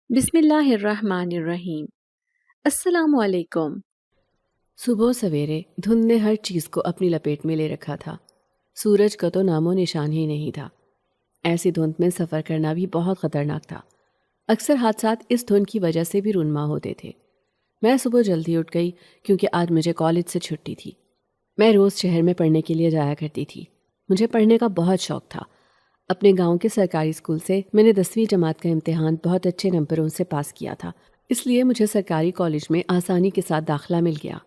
بسم اللہ الرحمن الرحیم۔ السلام علیکم۔ صبح سویرے دھند نے ہر چیز کو اپنی لپیٹ میں لے رکھا تھا۔ سورج کا تو نام و نشان ہی نہیں تھا۔ ایسی دھند میں سفر کرنا بھی بہت خطرناک تھا۔ اکثر حادثات اس دھند کی وجہ سے بھی رونما ہوتے تھے۔ میں صبح جلدی اٹھ گئی کیونکہ آج مجھے کالج سے چھٹی تھی۔ میں روز شہر میں پڑھنے کے لیے جایا کرتی تھی۔ مجھے پڑھنے کا بہت شوق تھا۔ اپنے گاؤں کے سرکاری اسکول سے میں نے 10ویں جماعت کا امتحان بہت اچھے نمبروں سے پاس کیا تھا، اس لیے مجھے سرکاری کالج میں آسانی کے ساتھ داخلہ مل گیا۔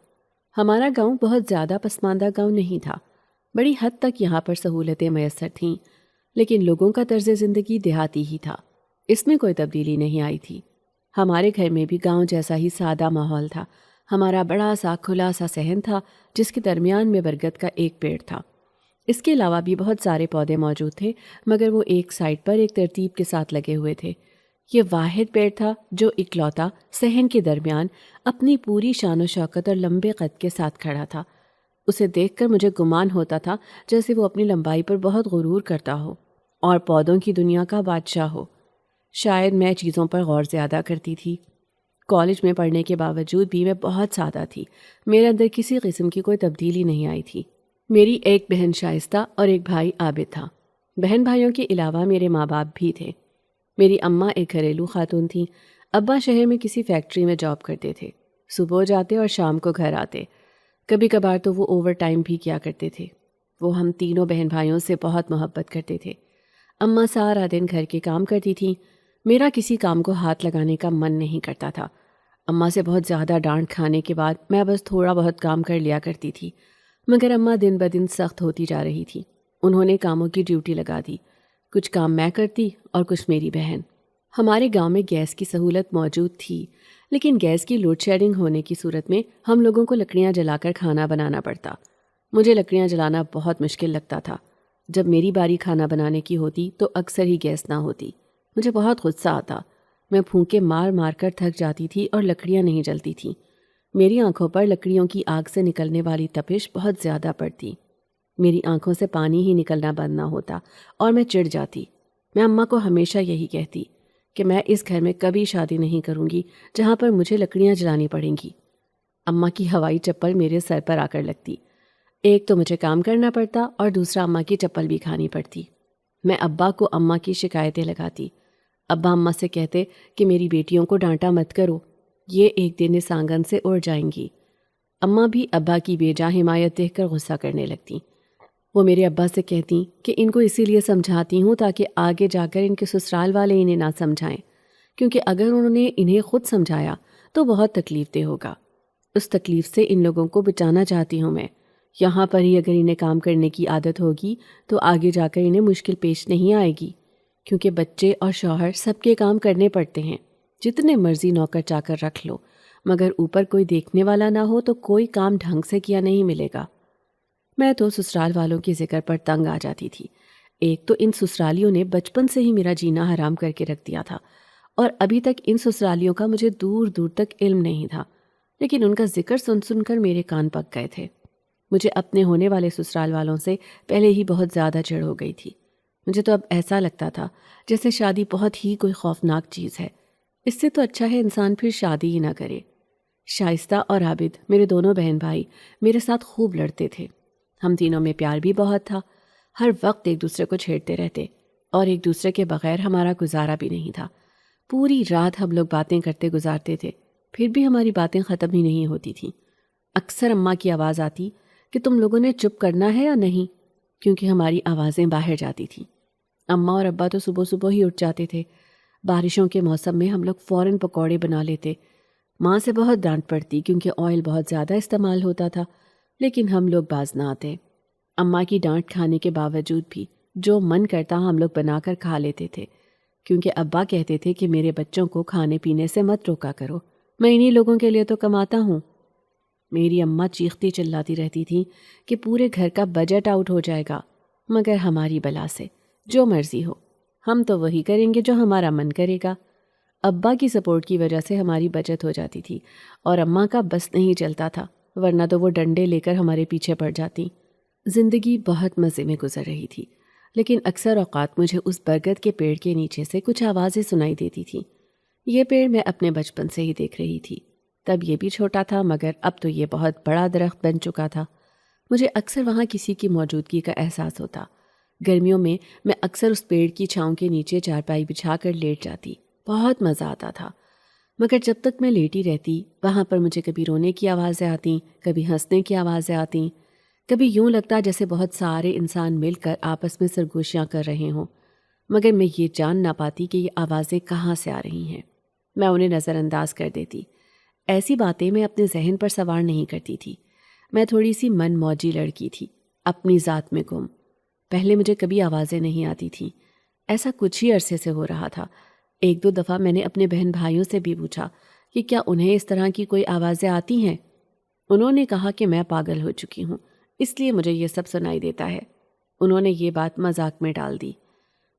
ہمارا گاؤں بہت زیادہ پسماندہ گاؤں نہیں تھا۔ بڑی حد تک یہاں پر سہولتیں میسر تھیں، لیکن لوگوں کا طرز زندگی دیہاتی ہی تھا۔ اس میں کوئی تبدیلی نہیں آئی تھی۔ ہمارے گھر میں بھی گاؤں جیسا ہی سادہ ماحول تھا۔ ہمارا بڑا سا کھلا سا صحن تھا جس کے درمیان میں برگد کا ایک پیڑ تھا۔ اس کے علاوہ بھی بہت سارے پودے موجود تھے، مگر وہ ایک سائڈ پر ایک ترتیب کے ساتھ لگے ہوئے تھے۔ یہ واحد پیڑ تھا جو اکلوتا صحن کے درمیان اپنی پوری شان و شوکت اور لمبے قد کے ساتھ کھڑا تھا۔ اسے دیکھ کر مجھے گمان ہوتا تھا جیسے وہ اپنی لمبائی پر بہت غرور کرتا ہو اور پودوں کی دنیا کا بادشاہ ہو۔ شاید میں چیزوں پر غور زیادہ کرتی تھی۔ کالج میں پڑھنے کے باوجود بھی میں بہت سادہ تھی۔ میرے اندر کسی قسم کی کوئی تبدیلی نہیں آئی تھی۔ میری ایک بہن شائستہ اور ایک بھائی عابد تھا۔ بہن بھائیوں کے علاوہ میرے ماں باپ بھی تھے۔ میری اماں ایک گھریلو خاتون تھیں۔ ابا شہر میں کسی فیکٹری میں جاب کرتے تھے۔ صبح جاتے اور شام کو گھر آتے۔ کبھی کبھار تو وہ اوور ٹائم بھی کیا کرتے تھے۔ وہ ہم تینوں بہن بھائیوں سے بہت محبت کرتے تھے۔ اماں سارا دن گھر کے کام کرتی تھیں۔ میرا کسی کام کو ہاتھ لگانے کا من نہیں کرتا تھا۔ اماں سے بہت زیادہ ڈانٹ کھانے کے بعد میں بس تھوڑا بہت کام کر لیا کرتی تھی، مگر اماں دن بدن سخت ہوتی جا رہی تھی۔ انہوں نے کاموں کی ڈیوٹی لگا دی۔ کچھ کام میں کرتی اور کچھ میری بہن۔ ہمارے گاؤں میں گیس کی سہولت موجود تھی، لیکن گیس کی لوڈ شیڈنگ ہونے کی صورت میں ہم لوگوں کو لکڑیاں جلا کر کھانا بنانا پڑتا۔ مجھے لکڑیاں جلانا بہت مشکل لگتا تھا۔ جب میری باری کھانا بنانے کی ہوتی تو اکثر ہی گیس نہ ہوتی۔ مجھے بہت غصہ آتا۔ میں پھونکے مار مار کر تھک جاتی تھی اور لکڑیاں نہیں جلتی تھیں۔ میری آنکھوں پر لکڑیوں کی آگ سے نکلنے والی تپش بہت زیادہ پڑتی۔ میری آنکھوں سے پانی ہی نکلنا بند نہ ہوتا اور میں چڑ جاتی۔ میں اماں کو ہمیشہ یہی کہتی کہ میں اس گھر میں کبھی شادی نہیں کروں گی جہاں پر مجھے لکڑیاں جلانی پڑیں گی۔ اماں کی ہوائی چپل میرے سر پر آ کر لگتی۔ ایک تو مجھے کام کرنا پڑتا اور دوسرا اماں کی چپل بھی کھانی پڑتی۔ میں ابا کو اماں کی شکایتیں لگاتی۔ ابا اماں سے کہتے کہ میری بیٹیوں کو ڈانٹا مت کرو، یہ ایک دن اس آنگن سے اڑ جائیں گی۔ اماں بھی ابا کی بے جا حمایت دیکھ کر غصہ کرنے لگتی۔ وہ میرے ابا سے کہتی کہ ان کو اسی لیے سمجھاتی ہوں تاکہ آگے جا کر ان کے سسرال والے انہیں نہ سمجھائیں، کیونکہ اگر انہوں نے انہیں خود سمجھایا تو بہت تکلیف دہ ہوگا۔ اس تکلیف سے ان لوگوں کو بچانا چاہتی ہوں میں۔ یہاں پر ہی اگر انہیں کام کرنے کی عادت ہوگی تو آگے جا کر انہیں مشکل پیش نہیں آئے گی، کیونکہ بچے اور شوہر سب کے کام کرنے پڑتے ہیں۔ جتنے مرضی نوکر چاکر رکھ لو، مگر اوپر کوئی دیکھنے والا نہ ہو تو کوئی کام ڈھنگ سے کیا نہیں ملے گا۔ میں تو سسرال والوں کے ذکر پر تنگ آ جاتی تھی۔ ایک تو ان سسرالیوں نے بچپن سے ہی میرا جینا حرام کر کے رکھ دیا تھا، اور ابھی تک ان سسرالیوں کا مجھے دور دور تک علم نہیں تھا، لیکن ان کا ذکر سن سن کر میرے کان پک گئے تھے۔ مجھے اپنے ہونے والے سسرال والوں سے پہلے ہی بہت زیادہ چڑ ہو گئی تھی۔ مجھے تو اب ایسا لگتا تھا جیسے شادی بہت ہی کوئی خوفناک چیز ہے۔ اس سے تو اچھا ہے انسان پھر شادی ہی نہ کرے۔ شائستہ اور عابد میرے دونوں بہن بھائی میرے ساتھ خوب لڑتے تھے۔ ہم تینوں میں پیار بھی بہت تھا۔ ہر وقت ایک دوسرے کو چھیڑتے رہتے اور ایک دوسرے کے بغیر ہمارا گزارا بھی نہیں تھا۔ پوری رات ہم لوگ باتیں کرتے گزارتے تھے، پھر بھی ہماری باتیں ختم ہی نہیں ہوتی تھیں۔ اکثر اماں کی آواز آتی کہ تم لوگوں نے چپ کرنا ہے یا نہیں، کیونکہ ہماری آوازیں باہر جاتی تھیں۔ اماں اور ابا تو صبح صبح ہی اٹھ جاتے تھے۔ بارشوں کے موسم میں ہم لوگ فوراً پکوڑے بنا لیتے۔ ماں سے بہت ڈانٹ پڑتی کیونکہ آئل بہت زیادہ استعمال ہوتا تھا، لیکن ہم لوگ باز نہ آتے۔ اماں کی ڈانٹ کھانے کے باوجود بھی جو من کرتا ہم لوگ بنا کر کھا لیتے تھے، کیونکہ ابا کہتے تھے کہ میرے بچوں کو کھانے پینے سے مت روکا کرو، میں انہی لوگوں کے لیے تو کماتا ہوں۔ میری اماں چیختی چلاتی رہتی تھیں کہ پورے گھر کا بجٹ آؤٹ ہو جائے گا، مگر ہماری بلا سے جو مرضی ہو، ہم تو وہی کریں گے جو ہمارا من کرے گا۔ ابا کی سپورٹ کی وجہ سے ہماری بچت ہو جاتی تھی اور اماں کا بس نہیں چلتا تھا، ورنہ تو وہ ڈنڈے لے کر ہمارے پیچھے پڑ جاتی۔ زندگی بہت مزے میں گزر رہی تھی، لیکن اکثر اوقات مجھے اس برگد کے پیڑ کے نیچے سے کچھ آوازیں سنائی دیتی تھیں۔ یہ پیڑ میں اپنے بچپن سے ہی دیکھ رہی تھی۔ تب یہ بھی چھوٹا تھا مگر اب تو یہ بہت بڑا درخت بن چکا تھا۔ مجھے اکثر وہاں کسی کی موجودگی کا احساس ہوتا۔ گرمیوں میں اکثر اس پیڑ کی چھاؤں کے نیچے چارپائی بچھا کر لیٹ جاتی۔ بہت مزہ آتا تھا، مگر جب تک میں لیٹی رہتی وہاں پر مجھے کبھی رونے کی آوازیں آتیں، کبھی ہنسنے کی آوازیں آتیں، کبھی یوں لگتا جیسے بہت سارے انسان مل کر آپس میں سرگوشیاں کر رہے ہوں، مگر میں یہ جان نہ پاتی کہ یہ آوازیں کہاں سے آ رہی ہیں۔ میں انہیں نظر انداز کر دیتی۔ ایسی باتیں میں اپنے ذہن پر سوار نہیں کرتی تھی۔ میں تھوڑی سی من موجی لڑکی تھی، اپنی ذات میں گم۔ پہلے مجھے کبھی آوازیں نہیں آتی تھیں۔ ایسا کچھ ہی عرصے سے ہو رہا تھا۔ ایک دو دفعہ میں نے اپنے بہن بھائیوں سے بھی پوچھا کہ کیا انہیں اس طرح کی کوئی آوازیں آتی ہیں۔ انہوں نے کہا کہ میں پاگل ہو چکی ہوں، اس لیے مجھے یہ سب سنائی دیتا ہے۔ انہوں نے یہ بات مذاق میں ڈال دی۔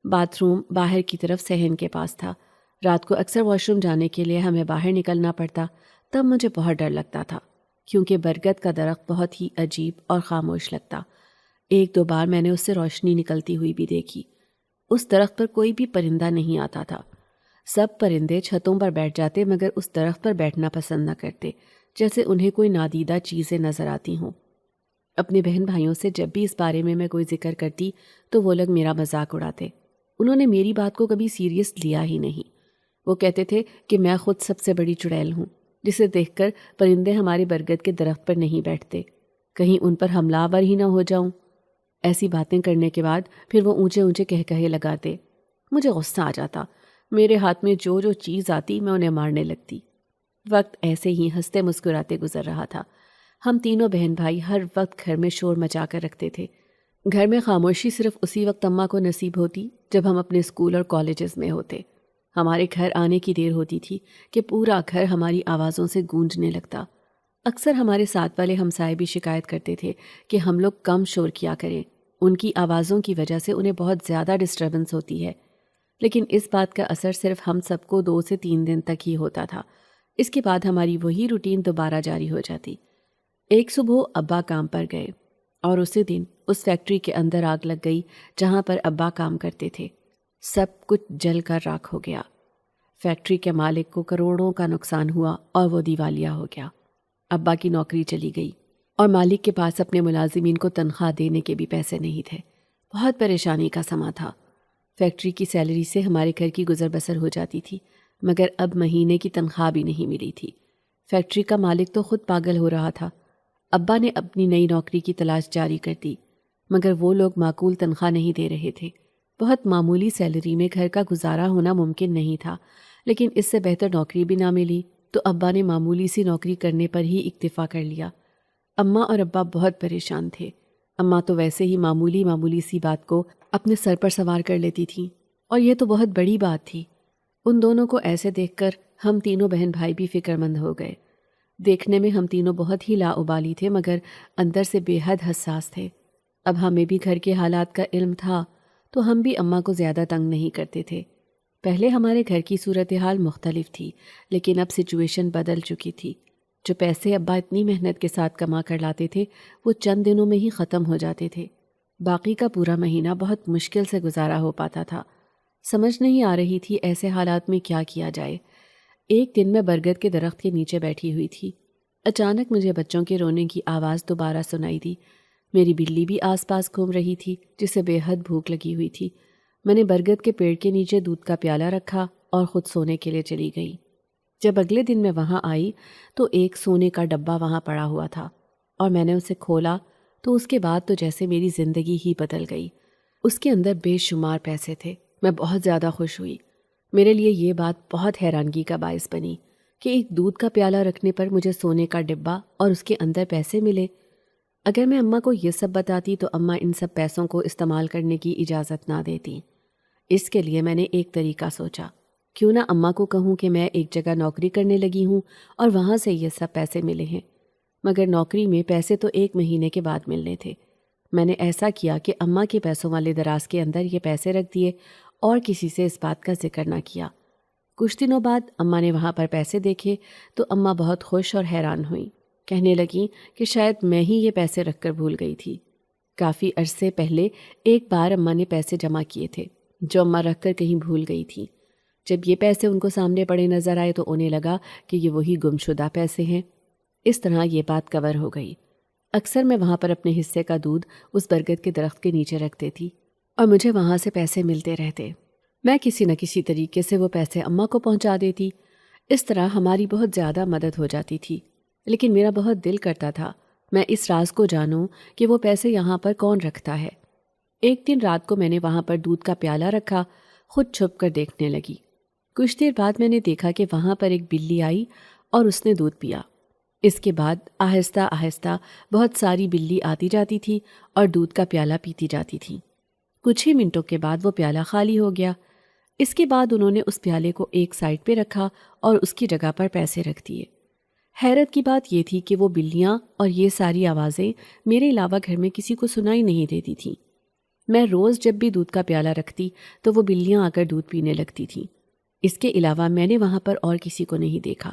باتھ روم باہر کی طرف صحن کے پاس تھا۔ رات کو اکثر واش روم جانے کے لیے ہمیں باہر نکلنا پڑتا۔ تب مجھے بہت ڈر لگتا تھا کیونکہ برگد کا درخت بہت ہی عجیب اور خاموش لگتا۔ ایک دو بار میں نے اس سے روشنی نکلتی ہوئی بھی دیکھی۔ اس درخت پر کوئی بھی پرندہ نہیں آتا تھا۔ سب پرندے چھتوں پر بیٹھ جاتے مگر اس درخت پر بیٹھنا پسند نہ کرتے، جیسے انہیں کوئی نادیدہ چیزیں نظر آتی ہوں۔ اپنے بہن بھائیوں سے جب بھی اس بارے میں کوئی ذکر کرتی تو وہ لوگ میرا مذاق اڑاتے۔ انہوں نے میری بات کو کبھی سیریس لیا ہی نہیں۔ وہ کہتے تھے کہ میں خود سب سے بڑی چڑیل ہوں، جسے دیکھ کر پرندے ہمارے برگد کے درخت پر نہیں بیٹھتے، کہیں ان پر حملہ آور ہی نہ ہو جاؤں۔ ایسی باتیں کرنے کے بعد پھر وہ اونچے اونچے کہے لگاتے۔ مجھے غصہ آ جاتا۔ میرے ہاتھ میں جو چیز آتی میں انہیں مارنے لگتی۔ وقت ایسے ہی ہنستے مسکراتے گزر رہا تھا۔ ہم تینوں بہن بھائی ہر وقت گھر میں شور مچا کر رکھتے تھے۔ گھر میں خاموشی صرف اسی وقت اماں کو نصیب ہوتی جب ہم اپنے اسکول اور کالجز میں ہوتے۔ ہمارے گھر آنے کی دیر ہوتی تھی کہ پورا گھر ہماری آوازوں سے گونجنے لگتا۔ اکثر ہمارے ساتھ والے ہمسائے بھی شکایت کرتے تھے کہ ہم لوگ کم شور کیا کریں، ان کی آوازوں کی وجہ سے انہیں بہت زیادہ ڈسٹربنس ہوتی ہے۔ لیکن اس بات کا اثر صرف ہم سب کو 2 سے 3 دن تک ہی ہوتا تھا۔ اس کے بعد ہماری وہی روٹین دوبارہ جاری ہو جاتی۔ ایک صبح ابا کام پر گئے اور اسی دن اس فیکٹری کے اندر آگ لگ گئی جہاں پر ابا کام کرتے تھے۔ سب کچھ جل کر راکھ ہو گیا۔ فیکٹری کے مالک کو کروڑوں کا نقصان ہوا اور وہ دیوالیہ ہو گیا۔ ابا کی نوکری چلی گئی اور مالک کے پاس اپنے ملازمین کو تنخواہ دینے کے بھی پیسے نہیں تھے۔ بہت پریشانی کا سما تھا۔ فیکٹری کی سیلری سے ہمارے گھر کی گزر بسر ہو جاتی تھی مگر اب مہینے کی تنخواہ بھی نہیں ملی تھی۔ فیکٹری کا مالک تو خود پاگل ہو رہا تھا۔ ابا نے اپنی نئی نوکری کی تلاش جاری کر دی مگر وہ لوگ معقول تنخواہ نہیں دے رہے تھے۔ بہت معمولی سیلری میں گھر کا گزارا ہونا ممکن نہیں تھا، لیکن اس سے بہتر نوکری بھی نہ ملی تو ابا نے معمولی سی نوکری کرنے پر ہی اکتفا کر لیا۔ اماں اور ابا بہت پریشان تھے۔ اماں تو ویسے ہی معمولی سی بات کو اپنے سر پر سوار کر لیتی تھیں اور یہ تو بہت بڑی بات تھی۔ ان دونوں کو ایسے دیکھ کر ہم تینوں بہن بھائی بھی فکر مند ہو گئے۔ دیکھنے میں ہم تینوں بہت ہی لاابالی تھے مگر اندر سے بے حد حساس تھے۔ اب ہمیں بھی گھر کے حالات کا علم تھا تو ہم بھی اماں کو زیادہ تنگ نہیں کرتے تھے۔ پہلے ہمارے گھر کی صورتحال مختلف تھی لیکن اب سچویشن بدل چکی تھی۔ جو پیسے ابا اتنی محنت کے ساتھ کما کر لاتے تھے وہ چند دنوں میں ہی ختم ہو جاتے تھے۔ باقی کا پورا مہینہ بہت مشکل سے گزارا ہو پاتا تھا۔ سمجھ نہیں آ رہی تھی ایسے حالات میں کیا کیا جائے۔ ایک دن میں برگد کے درخت کے نیچے بیٹھی ہوئی تھی۔ اچانک مجھے بچوں کے رونے کی آواز دوبارہ سنائی دی۔ میری بلی بھی آس پاس گھوم رہی تھی جسے بے حد بھوک لگی ہوئی تھی۔ میں نے برگد کے پیڑ کے نیچے دودھ کا پیالہ رکھا اور خود سونے کے لیے چلی گئی۔ جب اگلے دن میں وہاں آئی تو ایک سونے کا ڈبہ وہاں پڑا ہوا تھا اور میں نے اسے کھولا تو اس کے بعد تو جیسے میری زندگی ہی بدل گئی۔ اس کے اندر بے شمار پیسے تھے۔ میں بہت زیادہ خوش ہوئی۔ میرے لیے یہ بات بہت حیرانگی کا باعث بنی کہ ایک دودھ کا پیالہ رکھنے پر مجھے سونے کا ڈبہ اور اس کے اندر پیسے ملے۔ اگر میں اماں کو یہ سب بتاتی تو اماں ان سب پیسوں کو استعمال کرنے کی اجازت نہ دیتی۔ اس کے لیے میں نے ایک طریقہ سوچا، کیوں نہ اماں کو کہوں کہ میں ایک جگہ نوکری کرنے لگی ہوں اور وہاں سے یہ سب پیسے ملے ہیں، مگر نوکری میں پیسے تو 1 مہینے کے بعد ملنے تھے۔ میں نے ایسا کیا کہ اماں کے پیسوں والے دراز کے اندر یہ پیسے رکھ دیے اور کسی سے اس بات کا ذکر نہ کیا۔ کچھ دنوں بعد اماں نے وہاں پر پیسے دیکھے تو اماں بہت خوش اور حیران ہوئیں۔ کہنے لگیں کہ شاید میں ہی یہ پیسے رکھ کر بھول گئی تھی۔ کافی عرصے پہلے ایک بار اماں نے پیسے جمع کیے تھے جو اماں رکھ کر کہیں بھول گئی تھی۔ جب یہ پیسے ان کو سامنے پڑے نظر آئے تو انہیں لگا کہ یہ وہی گمشدہ پیسے ہیں۔ اس طرح یہ بات کور ہو گئی۔ اکثر میں وہاں پر اپنے حصے کا دودھ اس برگد کے درخت کے نیچے رکھتی تھی اور مجھے وہاں سے پیسے ملتے رہتے۔ میں کسی نہ کسی طریقے سے وہ پیسے اماں کو پہنچا دیتی۔ اس طرح ہماری بہت زیادہ مدد ہو جاتی تھی، لیکن میرا بہت دل کرتا تھا میں اس راز کو جانوں کہ وہ پیسے یہاں پر کون رکھتا ہے۔ ایک دن رات کو میں نے وہاں پر دودھ کا پیالہ رکھا، خود چھپ کر دیکھنے لگی۔ کچھ دیر بعد میں نے دیکھا کہ وہاں پر ایک بلی آئی اور اس نے دودھ پیا۔ اس کے بعد آہستہ آہستہ بہت ساری بلی آتی جاتی تھی اور دودھ کا پیالہ پیتی جاتی تھی۔ کچھ ہی منٹوں کے بعد وہ پیالہ خالی ہو گیا۔ اس کے بعد انہوں نے اس پیالے کو ایک سائڈ پہ رکھا اور اس کی جگہ پر پیسے رکھ دیے۔ حیرت کی بات یہ تھی کہ وہ بلیاں اور یہ ساری آوازیں میرے علاوہ گھر میں کسی کو سنائی نہیں دیتی تھیں۔ میں روز جب بھی دودھ کا پیالہ رکھتی تو وہ بلیاں آ کر دودھ پینے لگتی تھیں۔ اس کے علاوہ میں نے وہاں پر اور کسی کو نہیں دیکھا۔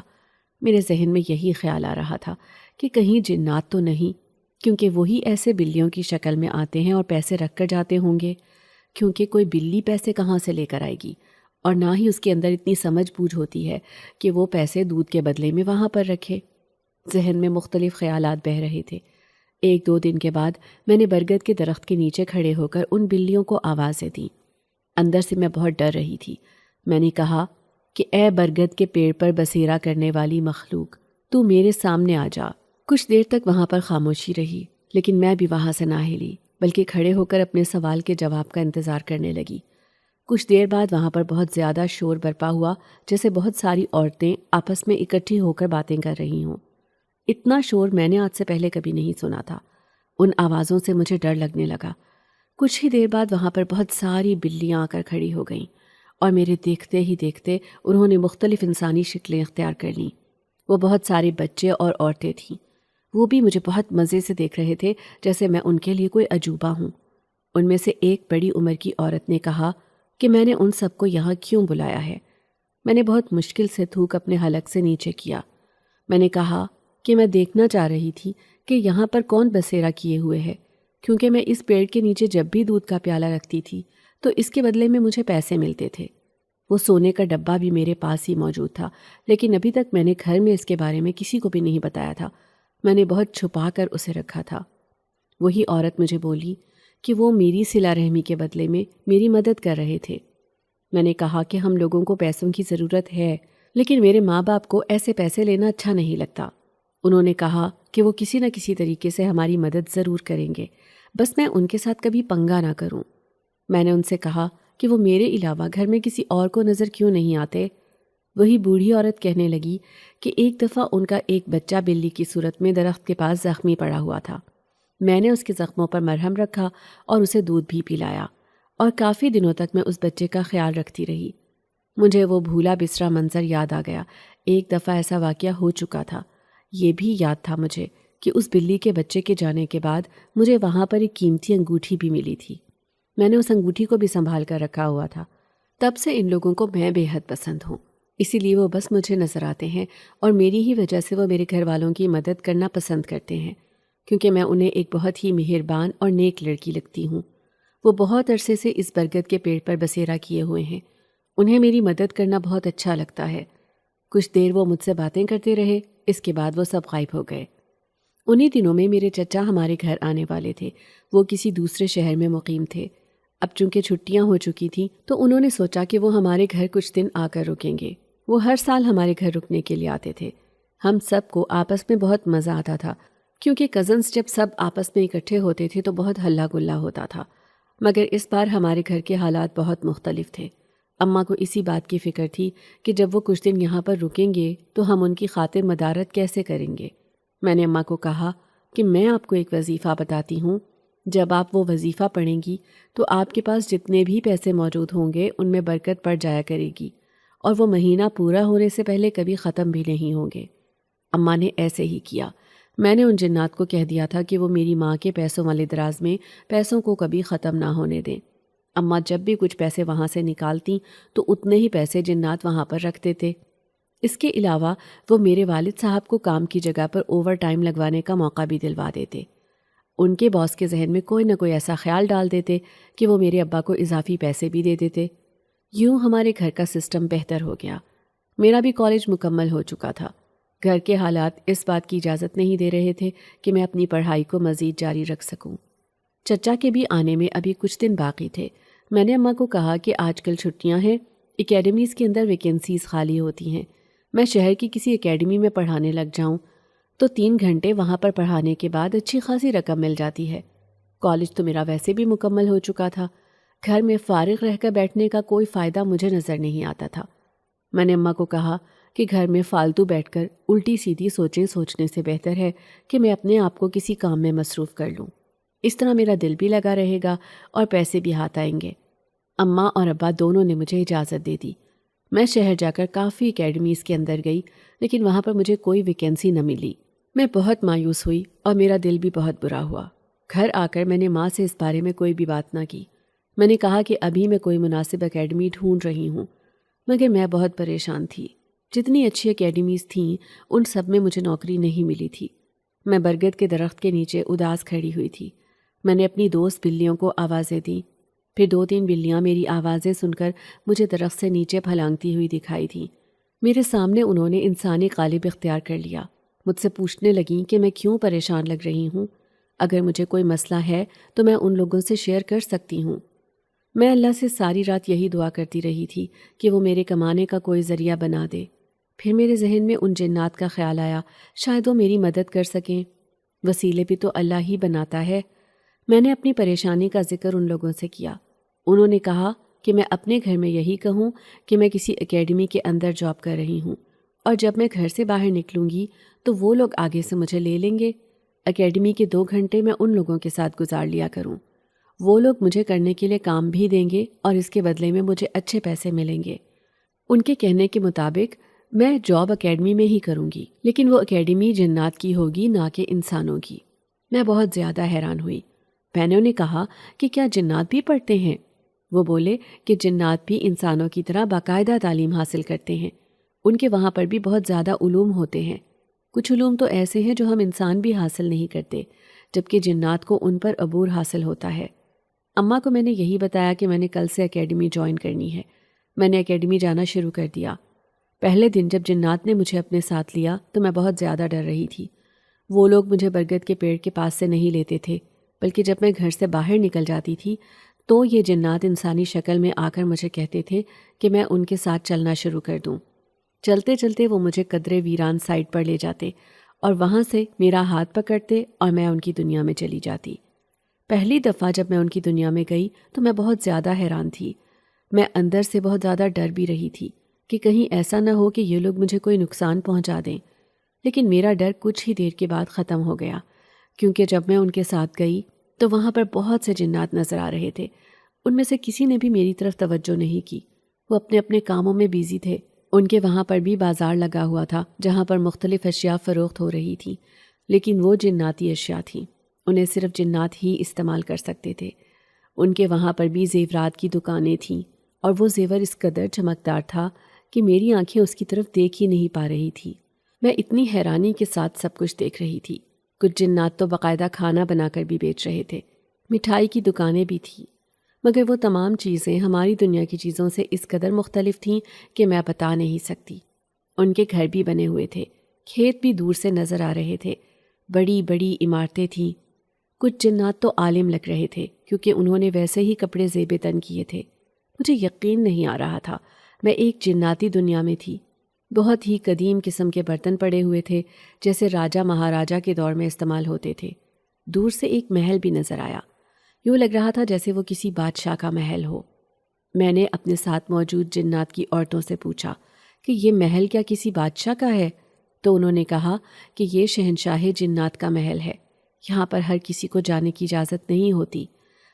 میرے ذہن میں یہی خیال آ رہا تھا کہ کہیں جنات تو نہیں، کیونکہ وہی ایسے بلیوں کی شکل میں آتے ہیں اور پیسے رکھ کر جاتے ہوں گے، کیونکہ کوئی بلی پیسے کہاں سے لے کر آئے گی، اور نہ ہی اس کے اندر اتنی سمجھ بوجھ ہوتی ہے کہ وہ پیسے دودھ کے بدلے میں وہاں پر رکھے۔ ذہن میں مختلف خیالات بہہ رہے تھے۔ ایک دو دن کے بعد میں نے برگد کے درخت کے نیچے کھڑے ہو کر ان بلیوں کو آوازیں دیں۔ اندر سے میں بہت ڈر رہی تھی۔ میں نے کہا کہ اے برگد کے پیڑ پر بسیرا کرنے والی مخلوق، تو میرے سامنے آ جا۔ کچھ دیر تک وہاں پر خاموشی رہی، لیکن میں بھی وہاں سے نہ ہلی، بلکہ کھڑے ہو کر اپنے سوال کے جواب کا انتظار کرنے لگی۔ کچھ دیر بعد وہاں پر بہت زیادہ شور برپا ہوا، جیسے بہت ساری عورتیں آپس میں اکٹھی ہو کر باتیں کر رہی ہوں۔ اتنا شور میں نے آج سے پہلے کبھی نہیں سنا تھا۔ ان آوازوں سے مجھے ڈر لگنے لگا۔ کچھ ہی دیر بعد وہاں پر بہت ساری بلیاں آ کر کھڑی ہو گئیں، اور میرے دیکھتے ہی دیکھتے انہوں نے مختلف انسانی شکلیں اختیار کر لیں۔ وہ بہت سارے بچے اور عورتیں تھیں۔ وہ بھی مجھے بہت مزے سے دیکھ رہے تھے، جیسے میں ان کے لیے کوئی عجوبہ ہوں۔ ان میں سے ایک بڑی عمر کی عورت نے کہا کہ میں نے ان سب کو یہاں کیوں بلایا ہے؟ میں نے بہت مشکل سے تھوک اپنے حلق سے نیچے کیا۔ میں نے کہا کہ میں دیکھنا چاہ رہی تھی کہ یہاں پر کون بسیرا کیے ہوئے ہے، کیونکہ میں اس پیڑ کے نیچے جب بھی دودھ کا پیالہ رکھتی تھی تو اس کے بدلے میں مجھے پیسے ملتے تھے۔ وہ سونے کا ڈبہ بھی میرے پاس ہی موجود تھا، لیکن ابھی تک میں نے گھر میں اس کے بارے میں کسی کو بھی نہیں بتایا تھا۔ میں نے بہت چھپا کر اسے رکھا تھا۔ وہی عورت مجھے بولی کہ وہ میری صلہ رحمی کے بدلے میں میری مدد کر رہے تھے۔ میں نے کہا کہ ہم لوگوں کو پیسوں کی ضرورت ہے، لیکن میرے ماں باپ کو ایسے پیسے لینا اچھا نہیں لگتا۔ انہوں نے کہا کہ وہ کسی نہ کسی طریقے سے ہماری مدد ضرور کریں گے، بس میں ان کے ساتھ کبھی پنگا نہ کروں۔ میں نے ان سے کہا کہ وہ میرے علاوہ گھر میں کسی اور کو نظر کیوں نہیں آتے۔ وہی بوڑھی عورت کہنے لگی کہ ایک دفعہ ان کا ایک بچہ بلی کی صورت میں درخت کے پاس زخمی پڑا ہوا تھا۔ میں نے اس کے زخموں پر مرہم رکھا اور اسے دودھ بھی پلایا، اور کافی دنوں تک میں اس بچے کا خیال رکھتی رہی۔ مجھے وہ بھولا بسرا منظر یاد آ گیا۔ ایک دفعہ ایسا واقعہ ہو چکا تھا۔ یہ بھی یاد تھا مجھے کہ اس بلی کے بچے کے جانے کے بعد مجھے وہاں پر ایک قیمتی انگوٹھی بھی ملی تھی۔ میں نے اس انگوٹھی کو بھی سنبھال کر رکھا ہوا تھا۔ تب سے ان لوگوں کو میں بے حد پسند ہوں، اسی لیے وہ بس مجھے نظر آتے ہیں، اور میری ہی وجہ سے وہ میرے گھر والوں کی مدد کرنا پسند کرتے ہیں، کیونکہ میں انہیں ایک بہت ہی مہربان اور نیک لڑکی لگتی ہوں۔ وہ بہت عرصے سے اس برگد کے پیڑ پر بسیرا کیے ہوئے ہیں۔ انہیں میری مدد کرنا بہت اچھا لگتا ہے۔ کچھ دیر وہ مجھ سے باتیں کرتے رہے، اس کے بعد وہ سب غائب ہو گئے۔ انہی دنوں میں میرے چچا ہمارے گھر آنے والے تھے۔ وہ کسی دوسرے شہر میں مقیم تھے۔ اب چونکہ چھٹیاں ہو چکی تھیں تو انہوں نے سوچا کہ وہ ہمارے گھر کچھ دن آ کر رکیں گے۔ وہ ہر سال ہمارے گھر رکنے کے لیے آتے تھے۔ ہم سب کو آپس میں بہت مزہ آتا تھا، کیونکہ کزنز جب سب آپس میں اکٹھے ہوتے تھے تو بہت ہلہ گلا ہوتا تھا۔ مگر اس بار ہمارے گھر کے حالات بہت مختلف تھے۔ اماں کو اسی بات کی فکر تھی کہ جب وہ کچھ دن یہاں پر رکیں گے تو ہم ان کی خاطر مدارت کیسے کریں گے۔ میں نے اماں کو کہا کہ میں آپ کو ایک وظیفہ بتاتی ہوں، جب آپ وہ وظیفہ پڑھیں گی تو آپ کے پاس جتنے بھی پیسے موجود ہوں گے ان میں برکت پڑ جایا کرے گی، اور وہ مہینہ پورا ہونے سے پہلے کبھی ختم بھی نہیں ہوں گے۔ اماں نے ایسے ہی کیا۔ میں نے ان جنات کو کہہ دیا تھا کہ وہ میری ماں کے پیسوں والے دراز میں پیسوں کو کبھی ختم نہ ہونے دیں۔ اماں جب بھی کچھ پیسے وہاں سے نکالتیں تو اتنے ہی پیسے جنات وہاں پر رکھتے تھے۔ اس کے علاوہ وہ میرے والد صاحب کو کام کی جگہ پر اوور ٹائم لگوانے کا موقع بھی دلوا دیتے۔ ان کے باس کے ذہن میں کوئی نہ کوئی ایسا خیال ڈال دیتے کہ وہ میرے ابا کو اضافی پیسے بھی دے دیتے۔ یوں ہمارے گھر کا سسٹم بہتر ہو گیا۔ میرا بھی کالج مکمل ہو چکا تھا۔ گھر کے حالات اس بات کی اجازت نہیں دے رہے تھے کہ میں اپنی پڑھائی کو مزید جاری رکھ سکوں۔ چچا کے بھی آنے میں ابھی کچھ دن باقی تھے۔ میں نے اماں کو کہا کہ آج کل چھٹیاں ہیں، اکیڈمیز کے اندر ویکینسیز خالی ہوتی ہیں، میں شہر کی کسی اکیڈمی میں پڑھانے لگ جاؤں تو 3 گھنٹے وہاں پر پڑھانے کے بعد اچھی خاصی رقم مل جاتی ہے۔ کالج تو میرا ویسے بھی مکمل ہو چکا تھا، گھر میں فارغ رہ کر بیٹھنے کا کوئی فائدہ مجھے نظر نہیں آتا تھا۔ میں نے اماں کو کہا کہ گھر میں فالتو بیٹھ کر الٹی سیدھی سوچیں سوچنے سے بہتر ہے کہ میں اپنے آپ کو کسی کام میں مصروف کر لوں، اس طرح میرا دل بھی لگا رہے گا اور پیسے بھی ہاتھ آئیں گے۔ اماں اور ابا دونوں نے مجھے اجازت دے دی۔ میں شہر جا کر کافی اکیڈمیز کے اندر گئی، لیکن وہاں پر مجھے کوئی ویکینسی نہ ملی۔ میں بہت مایوس ہوئی اور میرا دل بھی بہت برا ہوا۔ گھر آ کر میں نے ماں سے اس بارے میں کوئی بھی بات نہ کی۔ میں نے کہا کہ ابھی میں کوئی مناسب اکیڈمی ڈھونڈ رہی ہوں، مگر میں بہت پریشان تھی۔ جتنی اچھی اکیڈمیز تھیں ان سب میں مجھے نوکری نہیں ملی تھی۔ میں برگد کے درخت کے نیچے اداس کھڑی ہوئی تھی۔ میں نے اپنی دوست بلیوں کو آوازیں دیں، پھر 2-3 بلیاں میری آوازیں سن کر مجھے درخت سے نیچے پھلانگتی ہوئی دکھائی تھیں۔ میرے سامنے انہوں نے انسانی قالب اختیار کر لیا۔ مجھ سے پوچھنے لگیں کہ میں کیوں پریشان لگ رہی ہوں، اگر مجھے کوئی مسئلہ ہے تو میں ان لوگوں سے شیئر کر سکتی ہوں۔ میں اللہ سے ساری رات یہی دعا کرتی رہی تھی کہ وہ میرے کمانے کا کوئی ذریعہ بنا دے۔ پھر میرے ذہن میں ان جنات کا خیال آیا، شاید وہ میری مدد کر سکیں، وسیلے بھی تو اللہ ہی بناتا ہے۔ میں نے اپنی پریشانی کا ذکر ان لوگوں سے کیا۔ انہوں نے کہا کہ میں اپنے گھر میں یہی کہوں کہ میں کسی اکیڈمی کے اندر جاب کر رہی ہوں، اور جب میں گھر سے باہر نکلوں گی تو وہ لوگ آگے سے مجھے لے لیں گے۔ اکیڈمی کے 2 گھنٹے میں ان لوگوں کے ساتھ گزار لیا کروں، وہ لوگ مجھے کرنے کے لیے کام بھی دیں گے اور اس کے بدلے میں مجھے اچھے پیسے ملیں گے۔ ان کے کہنے کے مطابق میں جاب اکیڈمی میں ہی کروں گی، لیکن وہ اکیڈمی جنات کی ہوگی نہ کہ انسانوں کی۔ میں بہت زیادہ حیران ہوئی۔ میں نے انہیں کہا کہ کیا جنات بھی پڑھتے ہیں؟ وہ بولے کہ جنات بھی انسانوں کی طرح باقاعدہ تعلیم حاصل کرتے ہیں، ان کے وہاں پر بھی بہت زیادہ علوم ہوتے ہیں۔ کچھ علوم تو ایسے ہیں جو ہم انسان بھی حاصل نہیں کرتے، جبکہ جنات کو ان پر عبور حاصل ہوتا ہے۔ اماں کو میں نے یہی بتایا کہ میں نے کل سے اکیڈمی جوائن کرنی ہے۔ میں نے اکیڈمی جانا شروع کر دیا۔ پہلے دن جب جنات نے مجھے اپنے ساتھ لیا تو میں بہت زیادہ ڈر رہی تھی۔ وہ لوگ مجھے برگد کے پیڑ کے پاس سے نہیں لیتے تھے، بلکہ جب میں گھر سے باہر نکل جاتی تھی تو یہ جنات انسانی شکل میں آ کر مجھے کہتے تھے کہ میں ان کے ساتھ چلنا شروع کر دوں۔ چلتے چلتے وہ مجھے قدرے ویران سائٹ پر لے جاتے اور وہاں سے میرا ہاتھ پکڑتے اور میں ان کی دنیا میں چلی جاتی۔ پہلی دفعہ جب میں ان کی دنیا میں گئی تو میں بہت زیادہ حیران تھی۔ میں اندر سے بہت زیادہ ڈر بھی رہی تھی کہ کہیں ایسا نہ ہو کہ یہ لوگ مجھے کوئی نقصان پہنچا دیں، لیکن میرا ڈر کچھ ہی دیر کے بعد ختم ہو گیا، کیونکہ جب میں ان کے ساتھ گئی تو وہاں پر بہت سے جنات نظر آ رہے تھے۔ ان میں سے کسی نے بھی میری طرف توجہ نہیں کی، وہ اپنے اپنے کاموں میں بیزی تھے۔ ان کے وہاں پر بھی بازار لگا ہوا تھا جہاں پر مختلف اشیاء فروخت ہو رہی تھیں، لیکن وہ جناتی اشیاء تھیں، انہیں صرف جنات ہی استعمال کر سکتے تھے۔ ان کے وہاں پر بھی زیورات کی دکانیں تھیں، اور وہ زیور اس قدر چمکدار تھا کہ میری آنکھیں اس کی طرف دیکھ ہی نہیں پا رہی تھی۔ میں اتنی حیرانی کے ساتھ سب کچھ دیکھ رہی تھی۔ کچھ جنات تو باقاعدہ کھانا بنا کر بھی بیچ رہے تھے، مٹھائی کی دکانیں بھی تھیں، مگر وہ تمام چیزیں ہماری دنیا کی چیزوں سے اس قدر مختلف تھیں کہ میں بتا نہیں سکتی۔ ان کے گھر بھی بنے ہوئے تھے، کھیت بھی دور سے نظر آ رہے تھے، بڑی بڑی عمارتیں تھیں۔ کچھ جنات تو عالم لگ رہے تھے کیونکہ انہوں نے ویسے ہی کپڑے زیب تن کیے تھے۔ مجھے یقین نہیں آ رہا تھا، میں ایک جناتی دنیا میں تھی۔ بہت ہی قدیم قسم کے برتن پڑے ہوئے تھے جیسے راجہ مہاراجہ کے دور میں استعمال ہوتے تھے۔ دور سے ایک محل بھی نظر آیا، یوں لگ رہا تھا جیسے وہ کسی بادشاہ کا محل ہو۔ میں نے اپنے ساتھ موجود جنات کی عورتوں سے پوچھا کہ یہ محل کیا کسی بادشاہ کا ہے؟ تو انہوں نے کہا کہ یہ شہنشاہ جنات کا محل ہے، یہاں پر ہر کسی کو جانے کی اجازت نہیں ہوتی،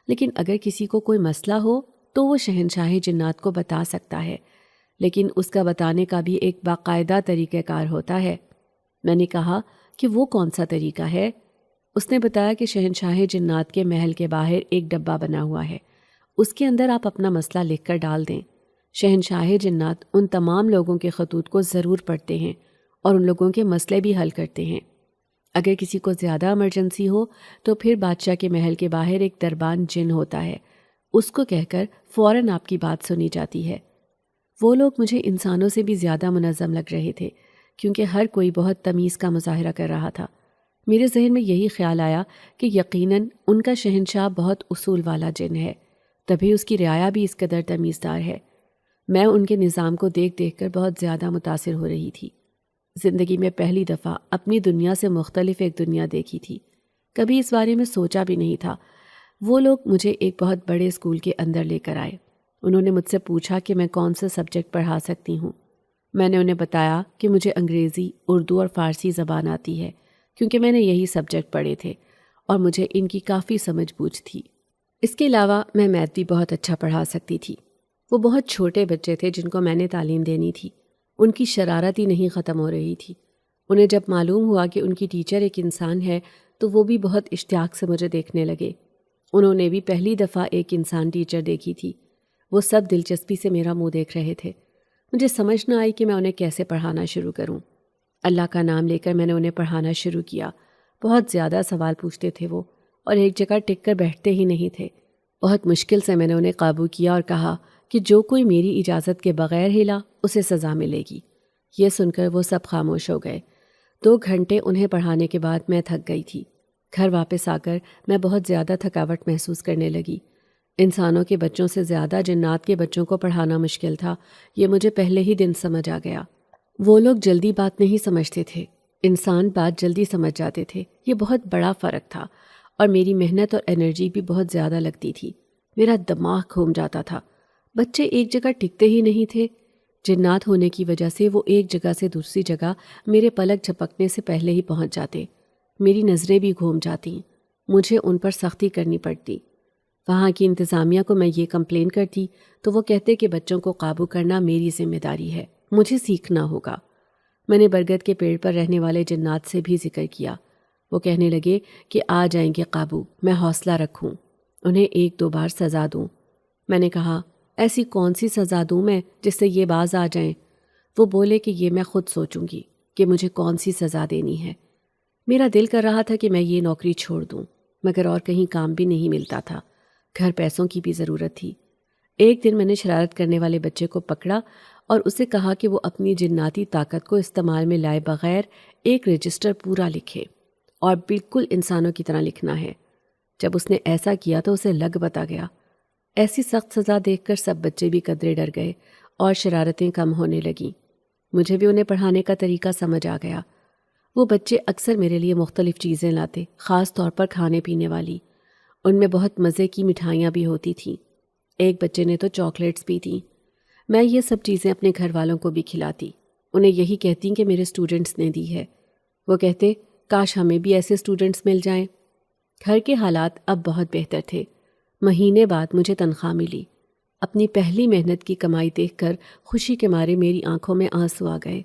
لیکن اگر کسی کو کوئی مسئلہ ہو تو وہ شہنشاہ جنات کو بتا سکتا ہے، لیکن اس کا بتانے کا بھی ایک باقاعدہ طریقہ کار ہوتا ہے۔ میں نے کہا کہ وہ کون سا طریقہ ہے؟ اس نے بتایا کہ شہنشاہ جنات کے محل کے باہر ایک ڈبہ بنا ہوا ہے، اس کے اندر آپ اپنا مسئلہ لکھ کر ڈال دیں۔ شہنشاہ جنات ان تمام لوگوں کے خطوط کو ضرور پڑھتے ہیں اور ان لوگوں کے مسئلے بھی حل کرتے ہیں۔ اگر کسی کو زیادہ ایمرجنسی ہو تو پھر بادشاہ کے محل کے باہر ایک دربان جن ہوتا ہے، اس کو کہہ کر فوراً آپ کی بات سنی جاتی ہے۔ وہ لوگ مجھے انسانوں سے بھی زیادہ منظم لگ رہے تھے، کیونکہ ہر کوئی بہت تمیز کا مظاہرہ کر رہا تھا۔ میرے ذہن میں یہی خیال آیا کہ یقیناً ان کا شہنشاہ بہت اصول والا جن ہے، تبھی اس کی رعایا بھی اس قدر تمیزدار ہے۔ میں ان کے نظام کو دیکھ دیکھ کر بہت زیادہ متاثر ہو رہی تھی۔ زندگی میں پہلی دفعہ اپنی دنیا سے مختلف ایک دنیا دیکھی تھی، کبھی اس بارے میں سوچا بھی نہیں تھا۔ وہ لوگ مجھے ایک بہت بڑے اسکول کے اندر لے کر آئے۔ انہوں نے مجھ سے پوچھا کہ میں کون سے سبجیکٹ پڑھا سکتی ہوں۔ میں نے انہیں بتایا کہ مجھے انگریزی، اردو اور فارسی زبان آتی ہے، کیونکہ میں نے یہی سبجیکٹ پڑھے تھے اور مجھے ان کی کافی سمجھ بوجھ تھی۔ اس کے علاوہ میں میتھ بھی بہت اچھا پڑھا سکتی تھی۔ وہ بہت چھوٹے بچے تھے جن کو میں نے تعلیم دینی تھی۔ ان کی شرارت ہی نہیں ختم ہو رہی تھی۔ انہیں جب معلوم ہوا کہ ان کی ٹیچر ایک انسان ہے تو وہ بھی بہت اشتیاق سے مجھے دیکھنے لگے۔ انہوں نے بھی پہلی دفعہ ایک انسان ٹیچر دیکھی تھی۔ وہ سب دلچسپی سے میرا منہ دیکھ رہے تھے۔ مجھے سمجھ نہ آئی کہ میں انہیں کیسے پڑھانا شروع کروں۔ اللہ کا نام لے کر میں نے انہیں پڑھانا شروع کیا۔ بہت زیادہ سوال پوچھتے تھے وہ، اور ایک جگہ ٹک کر بیٹھتے ہی نہیں تھے۔ بہت مشکل سے میں نے انہیں قابو کیا اور کہا کہ جو کوئی میری اجازت کے بغیر ہلا اسے سزا ملے گی۔ یہ سن کر وہ سب خاموش ہو گئے۔ 2 گھنٹے انہیں پڑھانے کے بعد میں تھک گئی تھی۔ گھر واپس آ کر میں بہت زیادہ تھکاوٹ محسوس کرنے لگی۔ انسانوں کے بچوں سے زیادہ جنات کے بچوں کو پڑھانا مشکل تھا، یہ مجھے پہلے ہی دن سمجھ آ گیا۔ وہ لوگ جلدی بات نہیں سمجھتے تھے، انسان بات جلدی سمجھ جاتے تھے۔ یہ بہت بڑا فرق تھا، اور میری محنت اور انرجی بھی بہت زیادہ لگتی تھی۔ میرا دماغ گھوم جاتا تھا۔ بچے ایک جگہ ٹکتے ہی نہیں تھے۔ جنات ہونے کی وجہ سے وہ ایک جگہ سے دوسری جگہ میرے پلک جھپکنے سے پہلے ہی پہنچ جاتے۔ میری نظریں بھی گھوم جاتیں۔ مجھے ان پر سختی کرنی پڑتی۔ وہاں کی انتظامیہ کو میں یہ کمپلین کرتی تو وہ کہتے کہ بچوں کو قابو کرنا میری ذمہ داری ہے، مجھے سیکھنا ہوگا۔ میں نے برگد کے پیڑ پر رہنے والے جنات سے بھی ذکر کیا۔ وہ کہنے لگے کہ آ جائیں گے قابو، میں حوصلہ رکھوں، انہیں 1-2 بار سزا دوں۔ میں نے کہا ایسی کون سی سزا دوں میں جس سے یہ باز آ جائیں؟ وہ بولے کہ یہ میں خود سوچوں گی کہ مجھے کون سی سزا دینی ہے۔ میرا دل کر رہا تھا کہ میں یہ نوکری چھوڑ دوں، مگر اور کہیں کام بھی نہیں ملتا تھا، گھر پیسوں کی بھی ضرورت تھی۔ ایک دن میں نے شرارت کرنے والے بچے کو پکڑا اور اسے کہا کہ وہ اپنی جناتی طاقت کو استعمال میں لائے بغیر ایک رجسٹر پورا لکھے، اور بالکل انسانوں کی طرح لکھنا ہے۔ جب اس نے ایسا کیا تو اسے لگ بتا گیا۔ ایسی سخت سزا دیکھ کر سب بچے بھی قدرے ڈر گئے اور شرارتیں کم ہونے لگیں۔ مجھے بھی انہیں پڑھانے کا طریقہ سمجھ آ گیا۔ وہ بچے اکثر میرے لیے مختلف چیزیں لاتے، خاص طور پر کھانے پینے والی۔ ان میں بہت مزے کی مٹھائیاں بھی ہوتی تھیں۔ ایک بچے نے تو چاکلیٹس بھی تھیں۔ میں یہ سب چیزیں اپنے گھر والوں کو بھی کھلاتی، انہیں یہی کہتی کہ میرے اسٹوڈنٹس نے دی ہے۔ وہ کہتے کاش ہمیں بھی ایسے اسٹوڈنٹس مل جائیں۔ گھر کے حالات اب بہت بہتر تھے۔ مہینے بعد مجھے تنخواہ ملی۔ اپنی پہلی محنت کی کمائی دیکھ کر خوشی کے مارے میری آنکھوں میں آنسو آ گئے۔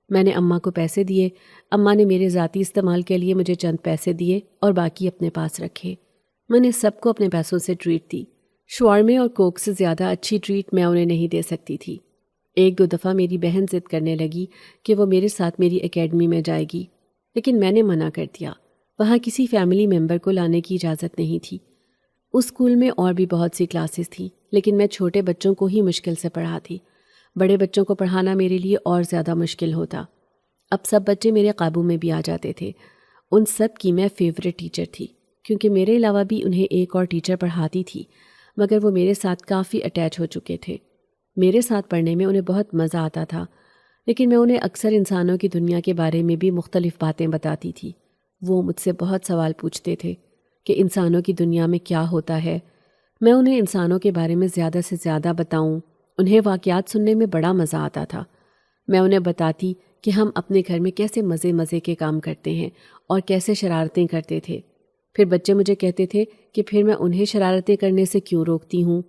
میں نے اماں کو پیسے دیے، اماں نے میرے ذاتی استعمال کے لیے مجھے چند پیسے دیے اور باقی اپنے پاس رکھے۔ میں نے سب کو اپنے پیسوں سے ٹریٹ دی۔ شوارمے اور کوک سے زیادہ اچھی ٹریٹ میں انہیں نہیں دے سکتی تھی۔ 1-2 دفعہ میری بہن ضد کرنے لگی کہ وہ میرے ساتھ میری اکیڈمی میں جائے گی، لیکن میں نے منع کر دیا۔ وہاں کسی فیملی ممبر کو لانے کی اجازت نہیں تھی۔ اس اسکول میں اور بھی بہت سی کلاسز تھیں، لیکن میں چھوٹے بچوں کو ہی مشکل سے پڑھاتی۔ بڑے بچوں کو پڑھانا میرے لیے اور زیادہ مشکل ہوتا۔ اب سب بچے میرے قابو میں بھی آ جاتے تھے۔ ان سب کی میں فیورٹ ٹیچر تھی، کیونکہ میرے علاوہ بھی انہیں ایک اور ٹیچر پڑھاتی تھی، مگر وہ میرے ساتھ کافی اٹیچ ہو چکے تھے۔ میرے ساتھ پڑھنے میں انہیں بہت مزہ آتا تھا، لیکن میں انہیں اکثر انسانوں کی دنیا کے بارے میں بھی مختلف باتیں بتاتی تھی۔ وہ مجھ سے بہت سوال پوچھتے تھے کہ انسانوں کی دنیا میں کیا ہوتا ہے۔ میں انہیں انسانوں کے بارے میں زیادہ سے زیادہ بتاؤں۔ انہیں واقعات سننے میں بڑا مزہ آتا تھا۔ میں انہیں بتاتی کہ ہم اپنے گھر میں کیسے مزے کے کام کرتے ہیں اور کیسے شرارتیں کرتے تھے۔ پھر بچے مجھے کہتے تھے کہ پھر میں انہیں شرارتیں کرنے سے کیوں روکتی ہوں۔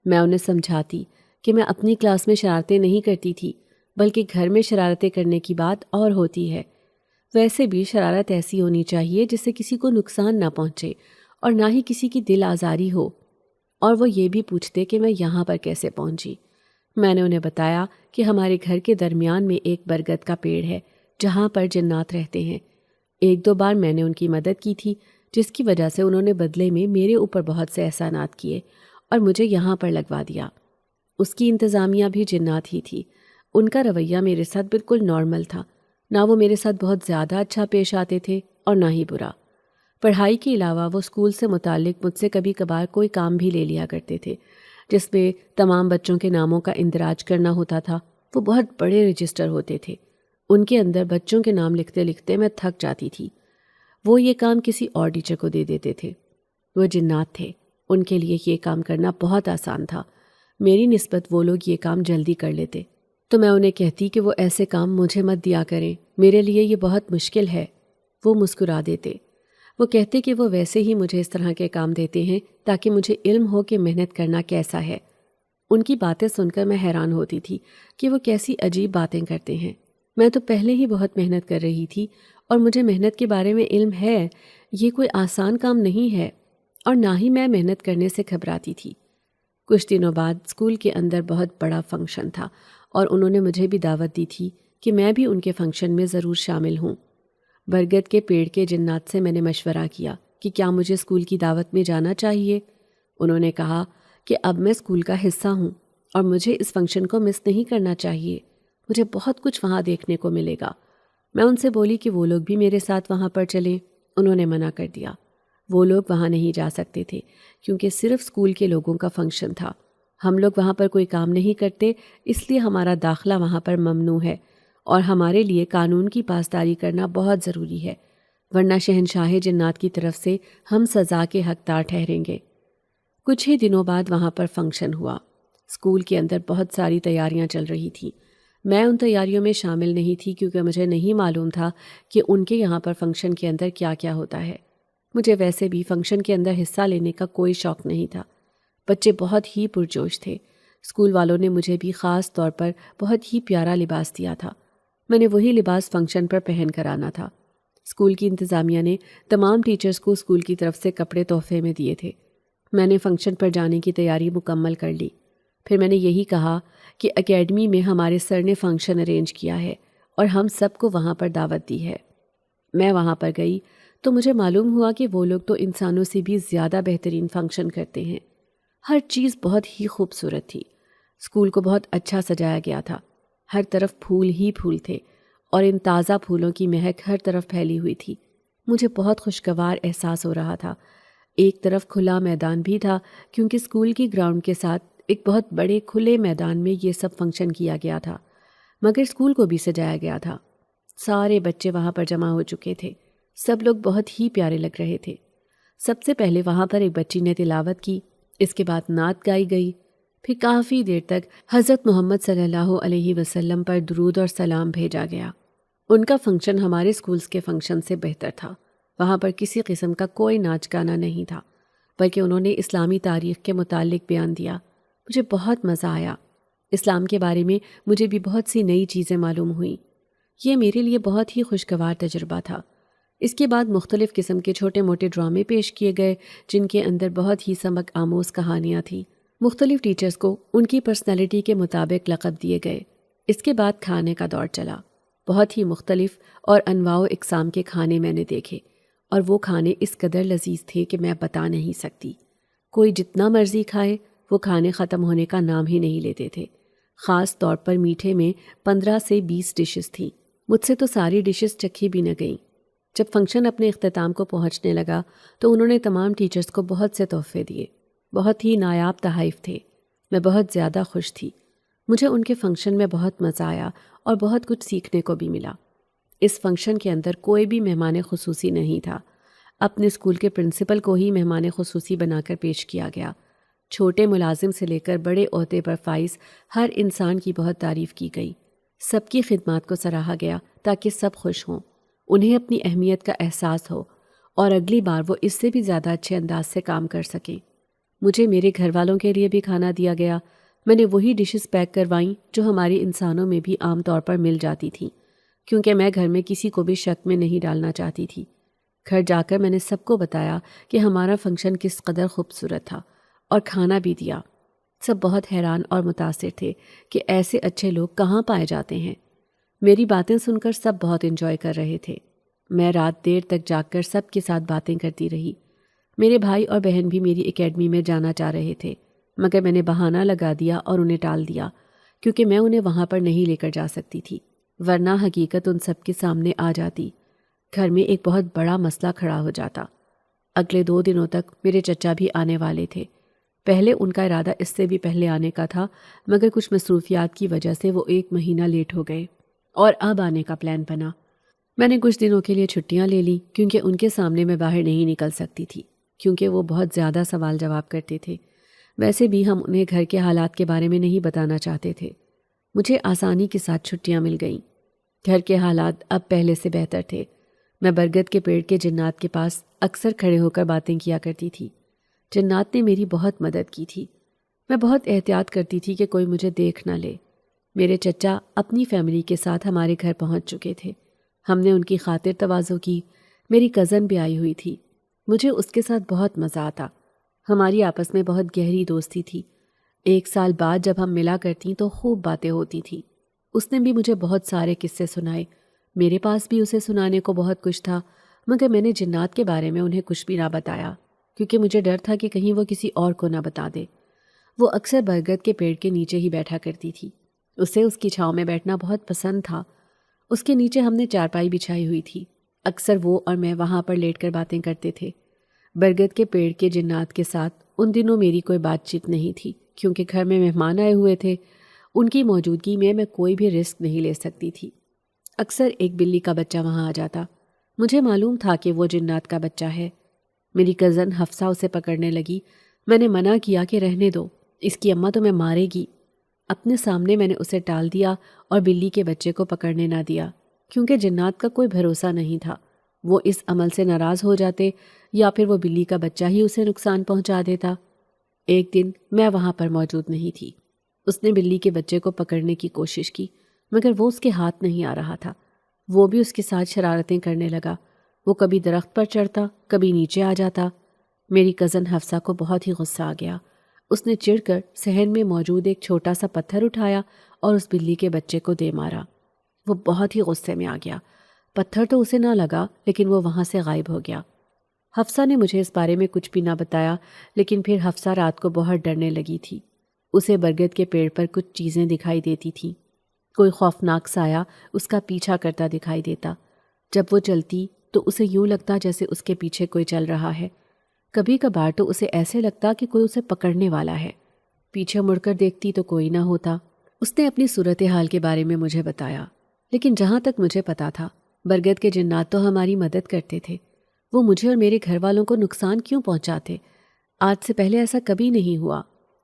میں انہیں سمجھاتی کہ میں اپنی کلاس میں شرارتیں نہیں کرتی تھی، بلکہ گھر میں شرارتیں کرنے کی بات اور ہوتی ہے۔ ویسے بھی شرارت ایسی ہونی چاہیے جس سے کسی کو نقصان نہ پہنچے اور نہ ہی کسی کی دل آزاری ہو۔ اور وہ یہ بھی پوچھتے کہ میں یہاں پر کیسے پہنچی۔ میں نے انہیں بتایا کہ ہمارے گھر کے درمیان میں ایک برگد کا پیڑ ہے جہاں پر جنات رہتے ہیں۔ 1-2 بار میں نے ان کی مدد کی تھی، جس کی وجہ سے انہوں نے بدلے میں میرے اوپر بہت سے احسانات کیے اور مجھے یہاں پر لگوا دیا۔ اس کی انتظامیہ بھی جنات ہی تھی۔ ان کا رویہ میرے ساتھ بالکل نارمل تھا، نہ وہ میرے ساتھ بہت زیادہ اچھا پیش آتے تھے اور نہ ہی برا۔ پڑھائی کے علاوہ وہ اسکول سے متعلق مجھ سے کبھی کبھار کوئی کام بھی لے لیا کرتے تھے، جس میں تمام بچوں کے ناموں کا اندراج کرنا ہوتا تھا۔ وہ بہت بڑے رجسٹر ہوتے تھے، ان کے اندر بچوں کے نام لکھتے لکھتے میں تھک جاتی تھی۔ وہ یہ کام کسی اور ٹیچر کو دے دیتے تھے۔ وہ جنات تھے، ان کے لیے یہ کام کرنا بہت آسان تھا۔ میری نسبت وہ لوگ یہ کام جلدی کر لیتے، تو میں انہیں کہتی کہ وہ ایسے کام مجھے مت دیا کریں، میرے لیے یہ بہت مشکل ہے۔ وہ مسکرا دیتے۔ وہ کہتے کہ وہ ویسے ہی مجھے اس طرح کے کام دیتے ہیں تاکہ مجھے علم ہو کہ محنت کرنا کیسا ہے۔ ان کی باتیں سن کر میں حیران ہوتی تھی کہ وہ کیسی عجیب باتیں کرتے ہیں۔ میں تو پہلے ہی بہت محنت کر رہی تھی، اور مجھے محنت کے بارے میں علم ہے۔ یہ کوئی آسان کام نہیں ہے، اور نہ ہی میں محنت کرنے سے گھبراتی تھی۔ کچھ دنوں بعد اسکول کے اندر بہت بڑا فنکشن تھا، اور انہوں نے مجھے بھی دعوت دی تھی کہ میں بھی ان کے فنکشن میں ضرور شامل ہوں۔ برگد کے پیڑ کے جنات سے میں نے مشورہ کیا کہ کیا مجھے اسکول کی دعوت میں جانا چاہیے۔ انہوں نے کہا کہ اب میں اسکول کا حصہ ہوں اور مجھے اس فنکشن کو مس نہیں کرنا چاہیے، مجھے بہت کچھ وہاں دیکھنے کو ملے گا۔ میں ان سے بولی کہ وہ لوگ بھی میرے ساتھ وہاں پر چلیں۔ انہوں نے منع کر دیا۔ وہ لوگ وہاں نہیں جا سکتے تھے کیونکہ صرف اسکول کے لوگوں کا فنکشن تھا۔ ہم لوگ وہاں پر کوئی کام نہیں کرتے، اس لیے ہمارا داخلہ وہاں پر ممنوع ہے، اور ہمارے لیے قانون کی پاسداری کرنا بہت ضروری ہے، ورنہ شہنشاہ جنات کی طرف سے ہم سزا کے حقدار ٹھہریں گے۔ کچھ ہی دنوں بعد وہاں پر فنکشن ہوا۔ اسکول کے اندر بہت ساری تیاریاں چل رہی تھیں۔ میں ان تیاریوں میں شامل نہیں تھی کیونکہ مجھے نہیں معلوم تھا کہ ان کے یہاں پر فنکشن کے اندر کیا کیا ہوتا ہے۔ مجھے ویسے بھی فنکشن کے اندر حصہ لینے کا کوئی شوق نہیں تھا۔ بچے بہت ہی پرجوش تھے۔ اسکول والوں نے مجھے بھی خاص طور پر بہت ہی پیارا لباس دیا تھا۔ میں نے وہی لباس فنکشن پر پہن کر آنا تھا۔ اسکول کی انتظامیہ نے تمام ٹیچرز کو اسکول کی طرف سے کپڑے تحفے میں دیے تھے۔ میں نے فنکشن پر جانے کی تیاری مکمل کر لی۔ پھر میں نے یہی کہا کہ اکیڈمی میں ہمارے سر نے فنکشن ارینج کیا ہے اور ہم سب کو وہاں پر دعوت دی ہے۔ میں وہاں پر گئی تو مجھے معلوم ہوا کہ وہ لوگ تو انسانوں سے بھی زیادہ بہترین فنکشن کرتے ہیں۔ ہر چیز بہت ہی خوبصورت تھی۔ اسکول کو بہت اچھا سجایا گیا تھا۔ ہر طرف پھول ہی پھول تھے، اور ان تازہ پھولوں کی مہک ہر طرف پھیلی ہوئی تھی۔ مجھے بہت خوشگوار احساس ہو رہا تھا۔ ایک طرف کھلا میدان بھی تھا کیونکہ اسکول کی گراؤنڈ کے ساتھ ایک بہت بڑے کھلے میدان میں یہ سب فنکشن کیا گیا تھا، مگر اسکول کو بھی سجایا گیا تھا۔ سارے بچے وہاں پر جمع ہو چکے تھے۔ سب لوگ بہت ہی پیارے لگ رہے تھے۔ سب سے پہلے وہاں پر ایک بچی نے تلاوت کی، اس کے بعد نعت گائی گئی، پھر کافی دیر تک حضرت محمد صلی اللہ علیہ وسلم پر درود اور سلام بھیجا گیا۔ ان کا فنکشن ہمارے اسکولز کے فنکشن سے بہتر تھا۔ وہاں پر کسی قسم کا کوئی ناچ گانا نہیں تھا، بلکہ انہوں نے اسلامی تاریخ کے متعلق بیان دیا۔ مجھے بہت مزہ آیا۔ اسلام کے بارے میں مجھے بھی بہت سی نئی چیزیں معلوم ہوئیں۔ یہ میرے لیے بہت ہی خوشگوار تجربہ تھا۔ اس کے بعد مختلف قسم کے چھوٹے موٹے ڈرامے پیش کیے گئے جن کے اندر بہت ہی سبق آموز کہانیاں تھیں۔ مختلف ٹیچرز کو ان کی پرسنالٹی کے مطابق لقب دیے گئے۔ اس کے بعد کھانے کا دور چلا۔ بہت ہی مختلف اور انواع و اقسام کے کھانے میں نے دیکھے، اور وہ کھانے اس قدر لذیذ تھے کہ میں بتا نہیں سکتی۔ کوئی جتنا مرضی کھائے، وہ کھانے ختم ہونے کا نام ہی نہیں لیتے تھے۔ خاص طور پر میٹھے میں 15 سے 20 ڈشز تھیں۔ مجھ سے تو ساری ڈشز چکھی بھی نہ گئیں۔ جب فنکشن اپنے اختتام کو پہنچنے لگا تو انہوں نے تمام ٹیچرز کو بہت سے تحفے دیے۔ بہت ہی نایاب تحائف تھے۔ میں بہت زیادہ خوش تھی۔ مجھے ان کے فنکشن میں بہت مزہ آیا اور بہت کچھ سیکھنے کو بھی ملا۔ اس فنکشن کے اندر کوئی بھی مہمان خصوصی نہیں تھا۔ اپنے اسکول کے پرنسپل کو ہی مہمان خصوصی بنا کر پیش کیا گیا۔ چھوٹے ملازم سے لے کر بڑے عہدے پر فائز ہر انسان کی بہت تعریف کی گئی۔ سب کی خدمات کو سراہا گیا تاکہ سب خوش ہوں، انہیں اپنی اہمیت کا احساس ہو، اور اگلی بار وہ اس سے بھی زیادہ اچھے انداز سے کام کر سکیں۔ مجھے میرے گھر والوں کے لیے بھی کھانا دیا گیا۔ میں نے وہی ڈشز پیک کروائیں جو ہماری انسانوں میں بھی عام طور پر مل جاتی تھیں، کیونکہ میں گھر میں کسی کو بھی شک میں نہیں ڈالنا چاہتی تھی۔ گھر جا کر میں نے سب کو بتایا کہ ہمارا فنکشن کس قدر خوبصورت تھا، اور کھانا بھی دیا۔ سب بہت حیران اور متاثر تھے کہ ایسے اچھے لوگ کہاں پائے جاتے ہیں۔ میری باتیں سن کر سب بہت انجوائے کر رہے تھے۔ میں رات دیر تک جاگ کر سب کے ساتھ باتیں کرتی رہی۔ میرے بھائی اور بہن بھی میری اکیڈمی میں جانا چاہ رہے تھے۔ مگر میں نے بہانہ لگا دیا اور انہیں ٹال دیا کیونکہ میں انہیں وہاں پر نہیں لے کر جا سکتی تھی، ورنہ حقیقت ان سب کے سامنے آ جاتی۔ گھر میں ایک بہت بڑا مسئلہ کھڑا ہو جاتا۔ اگلے 2 دنوں تک میرے چچا بھی آنے والے تھے۔ پہلے ان کا ارادہ اس سے بھی پہلے آنے کا تھا، مگر کچھ مصروفیات کی وجہ سے وہ 1 مہینہ لیٹ ہو گئے اور اب آنے کا پلان بنا۔ میں نے کچھ دنوں کے لیے چھٹیاں لے لی کیونکہ ان کے سامنے میں باہر نہیں نکل سکتی تھی، کیونکہ وہ بہت زیادہ سوال جواب کرتے تھے۔ ویسے بھی ہم انہیں گھر کے حالات کے بارے میں نہیں بتانا چاہتے تھے۔ مجھے آسانی کے ساتھ چھٹیاں مل گئیں۔ گھر کے حالات اب پہلے سے بہتر تھے۔ میں برگد کے پیڑ کے جنات کے پاس اکثر کھڑے ہو کر باتیں کیا کرتی تھی۔ جنات نے میری بہت مدد کی تھی۔ میں بہت احتیاط کرتی تھی کہ کوئی مجھے دیکھ نہ لے۔ میرے چچا اپنی فیملی کے ساتھ ہمارے گھر پہنچ چکے تھے۔ ہم نے ان کی خاطر تواضع کی۔ میری کزن بھی آئی ہوئی تھی۔ مجھے اس کے ساتھ بہت مزہ آتا۔ ہماری آپس میں بہت گہری دوستی تھی۔ 1 سال بعد جب ہم ملا کرتیں تو خوب باتیں ہوتی تھیں۔ اس نے بھی مجھے بہت سارے قصے سنائے۔ میرے پاس بھی اسے سنانے کو بہت کچھ تھا، مگر میں نے جنات کے بارے میں انہیں کچھ بھی نہ بتایا کیونکہ مجھے ڈر تھا کہ کہیں وہ کسی اور کو نہ بتا دے۔ وہ اکثر برگد کے پیڑ کے نیچے ہی بیٹھا کرتی تھی۔ اسے اس کی چھاؤں میں بیٹھنا بہت پسند تھا۔ اس کے نیچے ہم نے چارپائی بچھائی ہوئی تھی۔ اکثر وہ اور میں وہاں پر لیٹ کر باتیں کرتے تھے۔ برگد کے پیڑ کے جنات کے ساتھ ان دنوں میری کوئی بات چیت نہیں تھی کیونکہ گھر میں مہمان آئے ہوئے تھے۔ ان کی موجودگی میں کوئی بھی رسک نہیں لے سکتی تھی۔ اکثر ایک بلی کا بچہ وہاں آ جاتا۔ مجھے معلوم تھا کہ وہ جنات کا بچہ ہے۔ میری کزن حفصہ اسے پکڑنے لگی۔ میں نے منع کیا کہ رہنے دو، اس کی اماں تمہیں مارے گی۔ اپنے سامنے میں نے اسے ٹال دیا اور بلی کے بچے کو پکڑنے نہ دیا کیونکہ جنات کا کوئی بھروسہ نہیں تھا۔ وہ اس عمل سے ناراض ہو جاتے یا پھر وہ بلی کا بچہ ہی اسے نقصان پہنچا دیتا۔ ایک دن میں وہاں پر موجود نہیں تھی۔ اس نے بلی کے بچے کو پکڑنے کی کوشش کی مگر وہ اس کے ہاتھ نہیں آ رہا تھا۔ وہ بھی اس کے ساتھ شرارتیں کرنے لگا۔ وہ کبھی درخت پر چڑھتا، کبھی نیچے آ جاتا۔ میری کزن حفصہ کو بہت ہی غصہ آ گیا۔ اس نے چڑھ کر صحن میں موجود ایک چھوٹا سا پتھر اٹھایا اور اس بلی کے بچے کو دے مارا۔ وہ بہت ہی غصے میں آ گیا۔ پتھر تو اسے نہ لگا لیکن وہ وہاں سے غائب ہو گیا۔ حفصہ نے مجھے اس بارے میں کچھ بھی نہ بتایا، لیکن پھر حفصہ رات کو بہت ڈرنے لگی تھی۔ اسے برگد کے پیڑ پر کچھ چیزیں دکھائی دیتی تھیں۔ کوئی خوفناک سایہ اس کا پیچھا کرتا دکھائی دیتا۔ جب وہ چلتی تو اسے یوں لگتا جیسے اس کے پیچھے کوئی چل رہا ہے۔ کبھی کبھار تو اسے ایسے لگتا کہ کوئی اسے پکڑنے والا ہے۔ پیچھے مڑ کر دیکھتی تو کوئی نہ ہوتا۔ اس نے اپنی صورتحال کے بارے میں مجھے بتایا، لیکن جہاں تک مجھے پتا تھا برگد کے جنات تو ہماری مدد کرتے تھے۔ وہ مجھے اور میرے گھر والوں کو نقصان کیوں پہنچاتے؟ آج سے پہلے ایسا کبھی نہیں ہوا،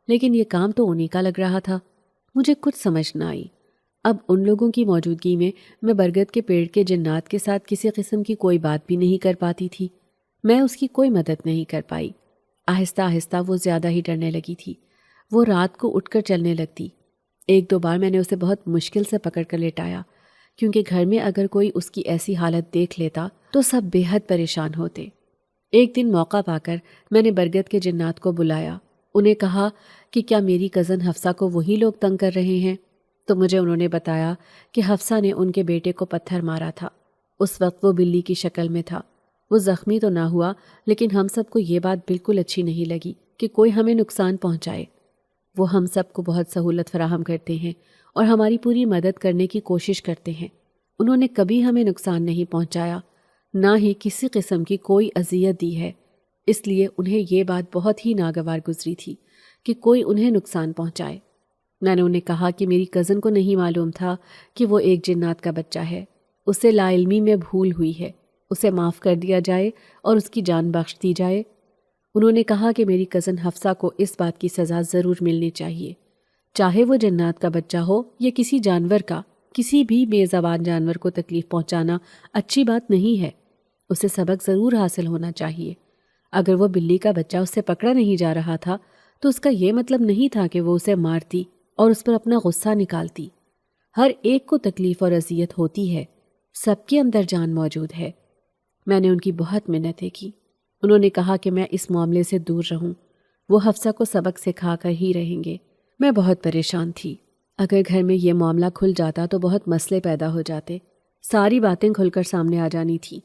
لیکن یہ کام تو انہی کا لگ رہا تھا۔ مجھے کچھ سمجھ نہ آئی۔ اب ان لوگوں کی موجودگی میں برگد کے پیڑ کے جنات کے ساتھ کسی قسم کی کوئی بات بھی نہیں کر پاتی تھی۔ میں اس کی کوئی مدد نہیں کر پائی۔ آہستہ آہستہ وہ زیادہ ہی ڈرنے لگی تھی۔ وہ رات کو اٹھ کر چلنے لگتی۔ 1-2 بار میں نے اسے بہت مشکل سے پکڑ کر لٹایا کیونکہ گھر میں اگر کوئی اس کی ایسی حالت دیکھ لیتا تو سب بے حد پریشان ہوتے۔ ایک دن موقع پا کر میں نے برگد کے جنات کو بلایا۔ انہیں کہا کہ کیا میری کزن حفصہ کو وہی لوگ تنگ کر رہے ہیں؟ تو مجھے انہوں نے بتایا کہ حفصہ نے ان کے بیٹے کو پتھر مارا تھا۔ اس وقت وہ بلی کی شکل میں تھا۔ وہ زخمی تو نہ ہوا، لیکن ہم سب کو یہ بات بالکل اچھی نہیں لگی کہ کوئی ہمیں نقصان پہنچائے۔ وہ ہم سب کو بہت سہولت فراہم کرتے ہیں اور ہماری پوری مدد کرنے کی کوشش کرتے ہیں۔ انہوں نے کبھی ہمیں نقصان نہیں پہنچایا، نہ ہی کسی قسم کی کوئی اذیت دی ہے۔ اس لیے انہیں یہ بات بہت ہی ناگوار گزری تھی کہ کوئی انہیں نقصان پہنچائے۔ میں نے انہیں کہا کہ میری کزن کو نہیں معلوم تھا کہ وہ ایک جنات کا بچہ ہے۔ اسے لا علمی میں بھول ہوئی ہے۔ اسے معاف کر دیا جائے اور اس کی جان بخش دی جائے۔ انہوں نے کہا کہ میری کزن حفصہ کو اس بات کی سزا ضرور ملنی چاہیے، چاہے وہ جنات کا بچہ ہو یا کسی جانور کا۔ کسی بھی بے زبان جانور کو تکلیف پہنچانا اچھی بات نہیں ہے۔ اسے سبق ضرور حاصل ہونا چاہیے۔ اگر وہ بلی کا بچہ اس سے پکڑا نہیں جا رہا تھا تو اس کا یہ مطلب نہیں تھا کہ وہ اسے مارتی اور اس پر اپنا غصہ نکالتی۔ ہر ایک کو تکلیف اور اذیت ہوتی ہے، سب کے اندر جان موجود ہے۔ میں نے ان کی بہت منتیں کی۔ انہوں نے کہا کہ میں اس معاملے سے دور رہوں، وہ حفصہ کو سبق سکھا کر ہی رہیں گے۔ میں بہت پریشان تھی۔ اگر گھر میں یہ معاملہ کھل جاتا تو بہت مسئلے پیدا ہو جاتے۔ ساری باتیں کھل کر سامنے آ جانی تھی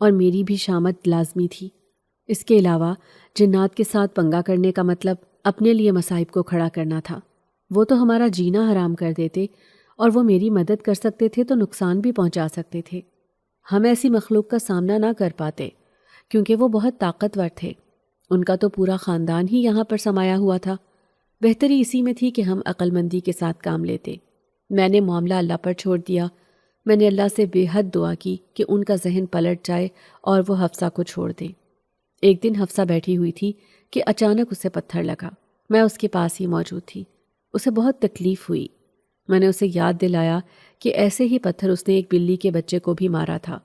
اور میری بھی شامت لازمی تھی۔ اس کے علاوہ جنات کے ساتھ پنگا کرنے کا مطلب اپنے لیے مصائب کو کھڑا کرنا تھا۔ وہ تو ہمارا جینا حرام کر دیتے، اور وہ میری مدد کر سکتے تھے تو نقصان بھی پہنچا سکتے تھے۔ ہم ایسی مخلوق کا سامنا نہ کر پاتے کیونکہ وہ بہت طاقتور تھے۔ ان کا تو پورا خاندان ہی یہاں پر سمایا ہوا تھا۔ بہتری اسی میں تھی کہ ہم عقل مندی کے ساتھ کام لیتے۔ میں نے معاملہ اللہ پر چھوڑ دیا۔ میں نے اللہ سے بے حد دعا کی کہ ان کا ذہن پلٹ جائے اور وہ حفصہ کو چھوڑ دیں۔ ایک دن حفصہ بیٹھی ہوئی تھی کہ اچانک اسے پتھر لگا۔ میں اس کے پاس ہی موجود تھی۔ اسے بہت تکلیف ہوئی۔ میں نے اسے یاد دلایا کہ ایسے ہی پتھر اس نے ایک بلی کے بچے کو بھی مارا تھا۔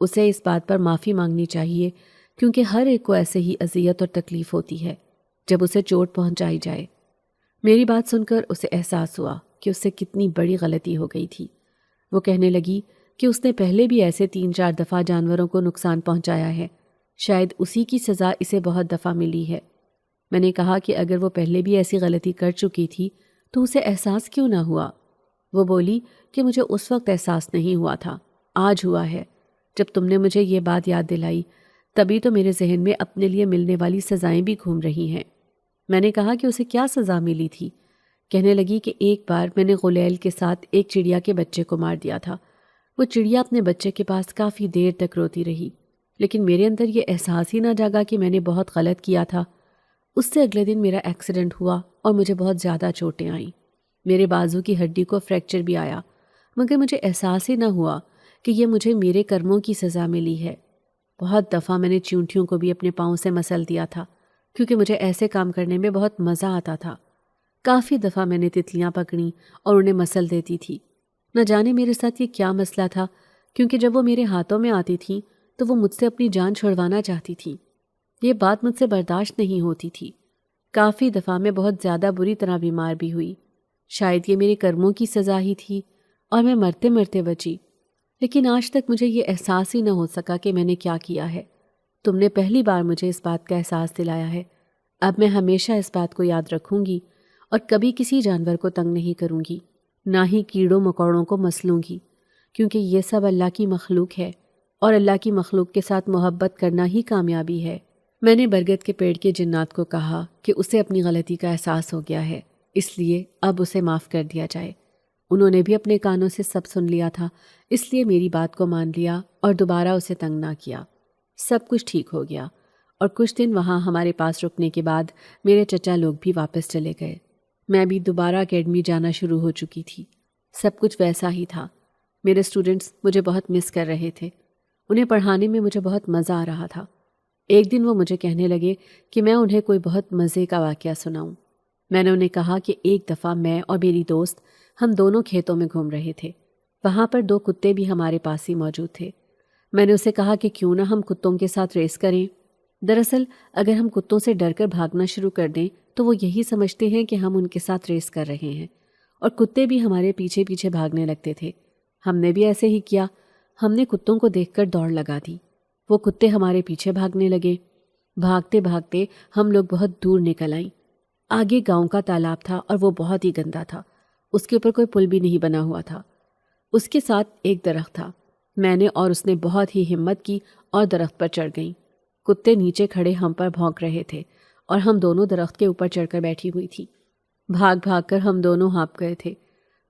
اسے اس بات پر معافی مانگنی چاہیے کیونکہ ہر ایک کو ایسے ہی اذیت اور تکلیف ہوتی ہے جب اسے چوٹ پہنچائی جائے۔ میری بات سن کر اسے احساس ہوا کہ اس سے کتنی بڑی غلطی ہو گئی تھی۔ وہ کہنے لگی کہ اس نے پہلے بھی ایسے 3-4 دفعہ جانوروں کو نقصان پہنچایا ہے، شاید اسی کی سزا اسے بہت دفعہ ملی ہے۔ میں نے کہا کہ اگر وہ پہلے بھی ایسی غلطی کر چکی تھی تو اسے احساس کیوں نہ ہوا؟ وہ بولی کہ مجھے اس وقت احساس نہیں ہوا تھا، آج ہوا ہے۔ جب تم نے مجھے یہ بات یاد دلائی تبھی تو میرے ذہن میں اپنے لیے ملنے والی سزائیں بھی گھوم رہی ہیں۔ میں نے کہا کہ اسے کیا سزا ملی تھی؟ کہنے لگی کہ ایک بار میں نے غلیل کے ساتھ ایک چڑیا کے بچے کو مار دیا تھا۔ وہ چڑیا اپنے بچے کے پاس کافی دیر تک روتی رہی، لیکن میرے اندر یہ احساس ہی نہ جاگا کہ میں نے بہت غلط کیا تھا۔ اس سے اگلے دن میرا ایکسیڈنٹ ہوا اور مجھے بہت زیادہ چوٹیں آئیں۔ میرے بازو کی ہڈی کو فریکچر بھی آیا، مگر مجھے احساس ہی نہ ہوا کہ یہ مجھے میرے کرموں کی سزا ملی ہے۔ بہت دفعہ میں نے چیونٹیوں کو بھی اپنے پاؤں سے مسل دیا تھا کیونکہ مجھے ایسے کام کرنے میں بہت مزہ آتا تھا۔ کافی دفعہ میں نے تتلیاں پکڑیں اور انہیں مسل دیتی تھی۔ نہ جانے میرے ساتھ یہ کیا مسئلہ تھا، کیونکہ جب وہ میرے ہاتھوں میں آتی تھیں تو وہ مجھ سے اپنی جان چھڑوانا چاہتی تھیں۔ یہ بات مجھ سے برداشت نہیں ہوتی تھی۔ کافی دفعہ میں بہت زیادہ بری طرح بیمار بھی ہوئی۔ شاید یہ میرے کرموں کی سزا ہی تھی اور میں مرتے مرتے بچی، لیکن آج تک مجھے یہ احساس ہی نہ ہو سکا کہ میں نے کیا کیا ہے۔ تم نے پہلی بار مجھے اس بات کا احساس دلایا ہے۔ اب میں ہمیشہ اس بات کو یاد رکھوں گی اور کبھی کسی جانور کو تنگ نہیں کروں گی، نہ ہی کیڑوں مکوڑوں کو مسلوں گی، کیونکہ یہ سب اللہ کی مخلوق ہے اور اللہ کی مخلوق کے ساتھ محبت کرنا ہی کامیابی ہے۔ میں نے برگد کے پیڑ کے جنات کو کہا کہ اسے اپنی غلطی کا احساس ہو گیا ہے، اس لیے اب اسے معاف کر دیا جائے۔ انہوں نے بھی اپنے کانوں سے سب سن لیا تھا، اس لیے میری بات کو مان لیا اور دوبارہ اسے تنگ نہ کیا۔ سب کچھ ٹھیک ہو گیا اور کچھ دن وہاں ہمارے پاس رکنے کے بعد میرے چچا لوگ بھی واپس چلے گئے۔ میں بھی دوبارہ اکیڈمی جانا شروع ہو چکی تھی۔ سب کچھ ویسا ہی تھا۔ میرے اسٹوڈنٹس مجھے بہت مس کر رہے تھے۔ انہیں پڑھانے میں مجھے بہت مزہ آ رہا تھا۔ ایک دن وہ مجھے کہنے لگے کہ میں انہیں کوئی بہت مزے کا واقعہ سناؤں۔ میں نے انہیں کہا کہ ایک دفعہ میں اور میری دوست ہم دونوں کھیتوں میں گھوم رہے تھے۔ وہاں پر 2 کتے بھی ہمارے پاس ہی موجود تھے۔ میں نے اسے کہا کہ کیوں نہ ہم کتوں کے ساتھ ریس کریں۔ دراصل اگر ہم کتوں سے ڈر کر بھاگنا شروع کر دیں تو وہ یہی سمجھتے ہیں کہ ہم ان کے ساتھ ریس کر رہے ہیں، اور کتے بھی ہمارے پیچھے پیچھے بھاگنے لگتے تھے۔ ہم نے بھی ایسے ہی کیا۔ ہم نے کتوں کو دیکھ کر دوڑ لگا دی۔ وہ کتے ہمارے پیچھے بھاگنے لگے۔ بھاگتے بھاگتے ہم لوگ بہت دور نکل آئیں۔ آگے گاؤں کا تالاب تھا اور وہ بہت ہی گندا تھا۔ اس کے اوپر کوئی پل بھی نہیں بنا ہوا تھا۔ اس کے ساتھ ایک درخت تھا۔ میں نے اور اس نے بہت ہی ہمت کی اور درخت پر چڑھ گئیں۔ کتے نیچے کھڑے ہم پر بھونک رہے تھے اور ہم دونوں درخت کے اوپر چڑھ کر بیٹھی ہوئی تھی۔ بھاگ بھاگ کر ہم دونوں ہانپ گئے تھے۔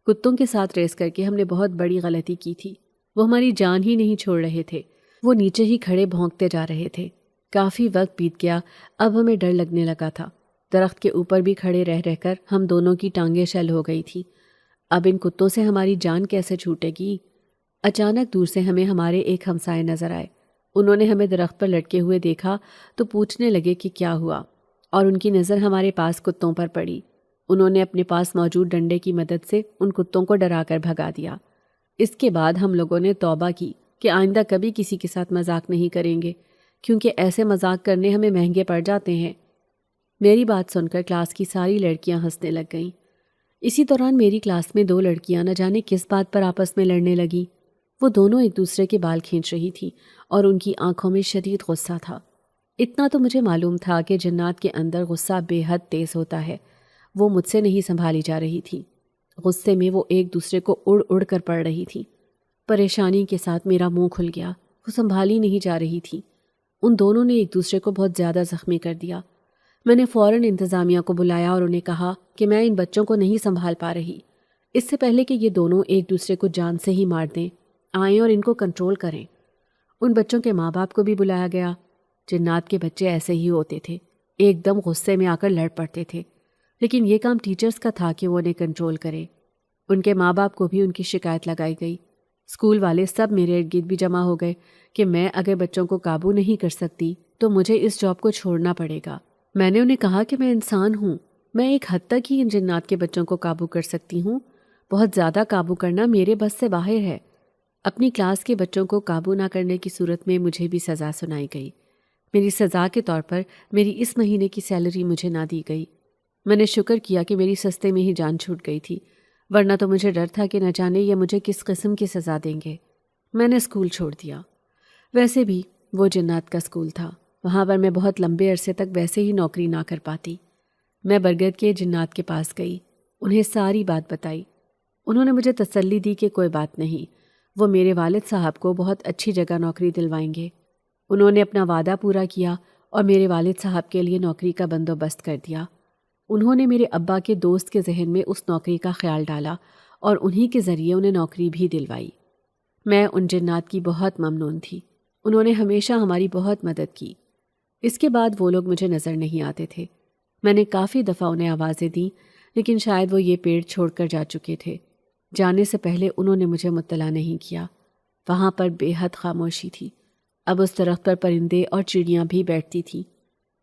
کتوں کے ساتھ ریس کر کے ہم نے بہت بڑی غلطی کی تھی۔ وہ ہماری جان ہی نہیں چھوڑ رہے تھے۔ وہ نیچے ہی کھڑے بھونکتے جا رہے تھے۔ کافی وقت بیت گیا، اب ہمیں ڈر لگنے لگا تھا۔ درخت کے اوپر بھی کھڑے رہ کر ہم دونوں کی ٹانگیں شل ہو گئی تھی۔ اب ان کتوں سے ہماری جان کیسے چھوٹے گی؟ اچانک دور سے ہمیں ہمارے ایک ہمسائے نظر آئے۔ انہوں نے ہمیں درخت پر لٹکے ہوئے دیکھا تو پوچھنے لگے کہ کیا ہوا، اور ان کی نظر ہمارے پاس کتوں پر پڑی۔ انہوں نے اپنے پاس موجود ڈنڈے کی مدد سے ان کتوں کو ڈرا کر بھگا دیا۔ اس کے بعد ہم لوگوں نے توبہ کی کہ آئندہ کبھی کسی کے ساتھ مذاق نہیں کریں گے، کیونکہ ایسے مذاق کرنے ہمیں مہنگے پڑ جاتے ہیں۔ میری بات سن کر کلاس کی ساری لڑکیاں ہنسنے لگ گئیں۔ اسی دوران میری کلاس میں 2 لڑکیاں نہ جانے کس بات پر آپس میں لڑنے لگیں۔ وہ دونوں ایک دوسرے کے بال کھینچ رہی تھیں اور ان کی آنکھوں میں شدید غصہ تھا۔ اتنا تو مجھے معلوم تھا کہ جنات کے اندر غصہ بے حد تیز ہوتا ہے۔ وہ مجھ سے نہیں سنبھالی جا رہی تھی۔ غصے میں وہ ایک دوسرے کو اڑ اڑ کر پڑ رہی تھی۔ پریشانی کے ساتھ میرا منہ کھل گیا۔ وہ سنبھالی نہیں جا رہی تھی۔ ان دونوں نے ایک دوسرے کو بہت زیادہ زخمی کر دیا۔ میں نے فوراً انتظامیہ کو بلایا اور انہیں کہا کہ میں ان بچوں کو نہیں سنبھال پا رہی۔ اس سے پہلے کہ یہ دونوں ایک دوسرے کو جان سے ہی مار دیں، آئیں اور ان کو کنٹرول کریں۔ ان بچوں کے ماں باپ کو بھی بلایا گیا۔ جنات کے بچے ایسے ہی ہوتے تھے، ایک دم غصے میں آ کر لڑ پڑتے تھے، لیکن یہ کام ٹیچرز کا تھا کہ وہ انہیں کنٹرول کرے۔ ان کے ماں باپ کو بھی ان کی شکایت لگائی گئی۔ اسکول والے سب میرے ارد گرد بھی جمع ہو گئے کہ میں اگر بچوں کو قابو نہیں کر سکتی تو مجھے اس جاب کو چھوڑنا پڑے گا۔ میں نے انہیں کہا کہ میں انسان ہوں، میں ایک حد تک ہی ان جنات کے بچوں کو قابو کر سکتی ہوں، بہت زیادہ قابو کرنا میرے بس سے باہر ہے۔ اپنی کلاس کے بچوں کو قابو نہ کرنے کی صورت میں مجھے بھی سزا سنائی گئی۔ میری سزا کے طور پر میری اس مہینے کی سیلری مجھے نہ دی گئی۔ میں نے شکر کیا کہ میری سستے میں ہی جان چھوٹ گئی تھی، ورنہ تو مجھے ڈر تھا کہ نہ جانے یہ مجھے کس قسم کی سزا دیں گے۔ میں نے اسکول چھوڑ دیا۔ ویسے بھی وہ جنات کا اسکول تھا، وہاں پر میں بہت لمبے عرصے تک ویسے ہی نوکری نہ کر پاتی۔ میں برگد کے جنات کے پاس گئی، انہیں ساری بات بتائی۔ انہوں نے مجھے تسلی دی کہ کوئی بات نہیں، وہ میرے والد صاحب کو بہت اچھی جگہ نوکری دلوائیں گے۔ انہوں نے اپنا وعدہ پورا کیا اور میرے والد صاحب کے لیے نوکری کا بندوبست کر دیا۔ انہوں نے میرے ابا کے دوست کے ذہن میں اس نوکری کا خیال ڈالا اور انہی کے ذریعے انہیں نوکری بھی دلوائی۔ میں ان جنات کی بہت ممنون تھی، انہوں نے ہمیشہ ہماری بہت مدد کی۔ اس کے بعد وہ لوگ مجھے نظر نہیں آتے تھے۔ میں نے کافی دفعہ انہیں آوازیں دیں، لیکن شاید وہ یہ پیڑ چھوڑ کر جا چکے تھے۔ جانے سے پہلے انہوں نے مجھے مطلع نہیں کیا۔ وہاں پر بے حد خاموشی تھی۔ اب اس درخت پر پرندے اور چڑیاں بھی بیٹھتی تھیں۔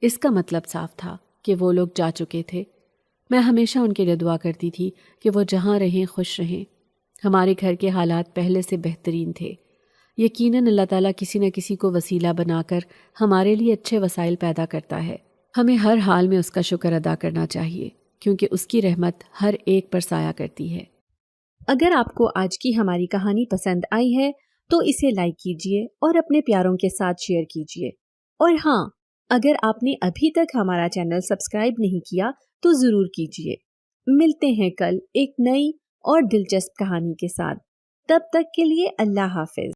اس کا مطلب صاف تھا کہ وہ لوگ جا چکے تھے۔ میں ہمیشہ ان کے لیے دعا کرتی تھی کہ وہ جہاں رہیں خوش رہیں۔ ہمارے گھر کے حالات پہلے سے بہترین تھے۔ یقیناً اللہ تعالیٰ کسی نہ کسی کو وسیلہ بنا کر ہمارے لیے اچھے وسائل پیدا کرتا ہے۔ ہمیں ہر حال میں اس کا شکر ادا کرنا چاہیے، کیونکہ اس کی رحمت ہر ایک پر سایہ کرتی ہے۔ اگر آپ کو آج کی ہماری کہانی پسند آئی ہے تو اسے لائک کیجیے اور اپنے پیاروں کے ساتھ شیئر کیجیے۔ اور ہاں، اگر آپ نے ابھی تک ہمارا چینل سبسکرائب نہیں کیا تو ضرور کیجیے۔ ملتے ہیں کل ایک نئی اور دلچسپ کہانی کے ساتھ۔ تب تک کے لیے اللہ حافظ۔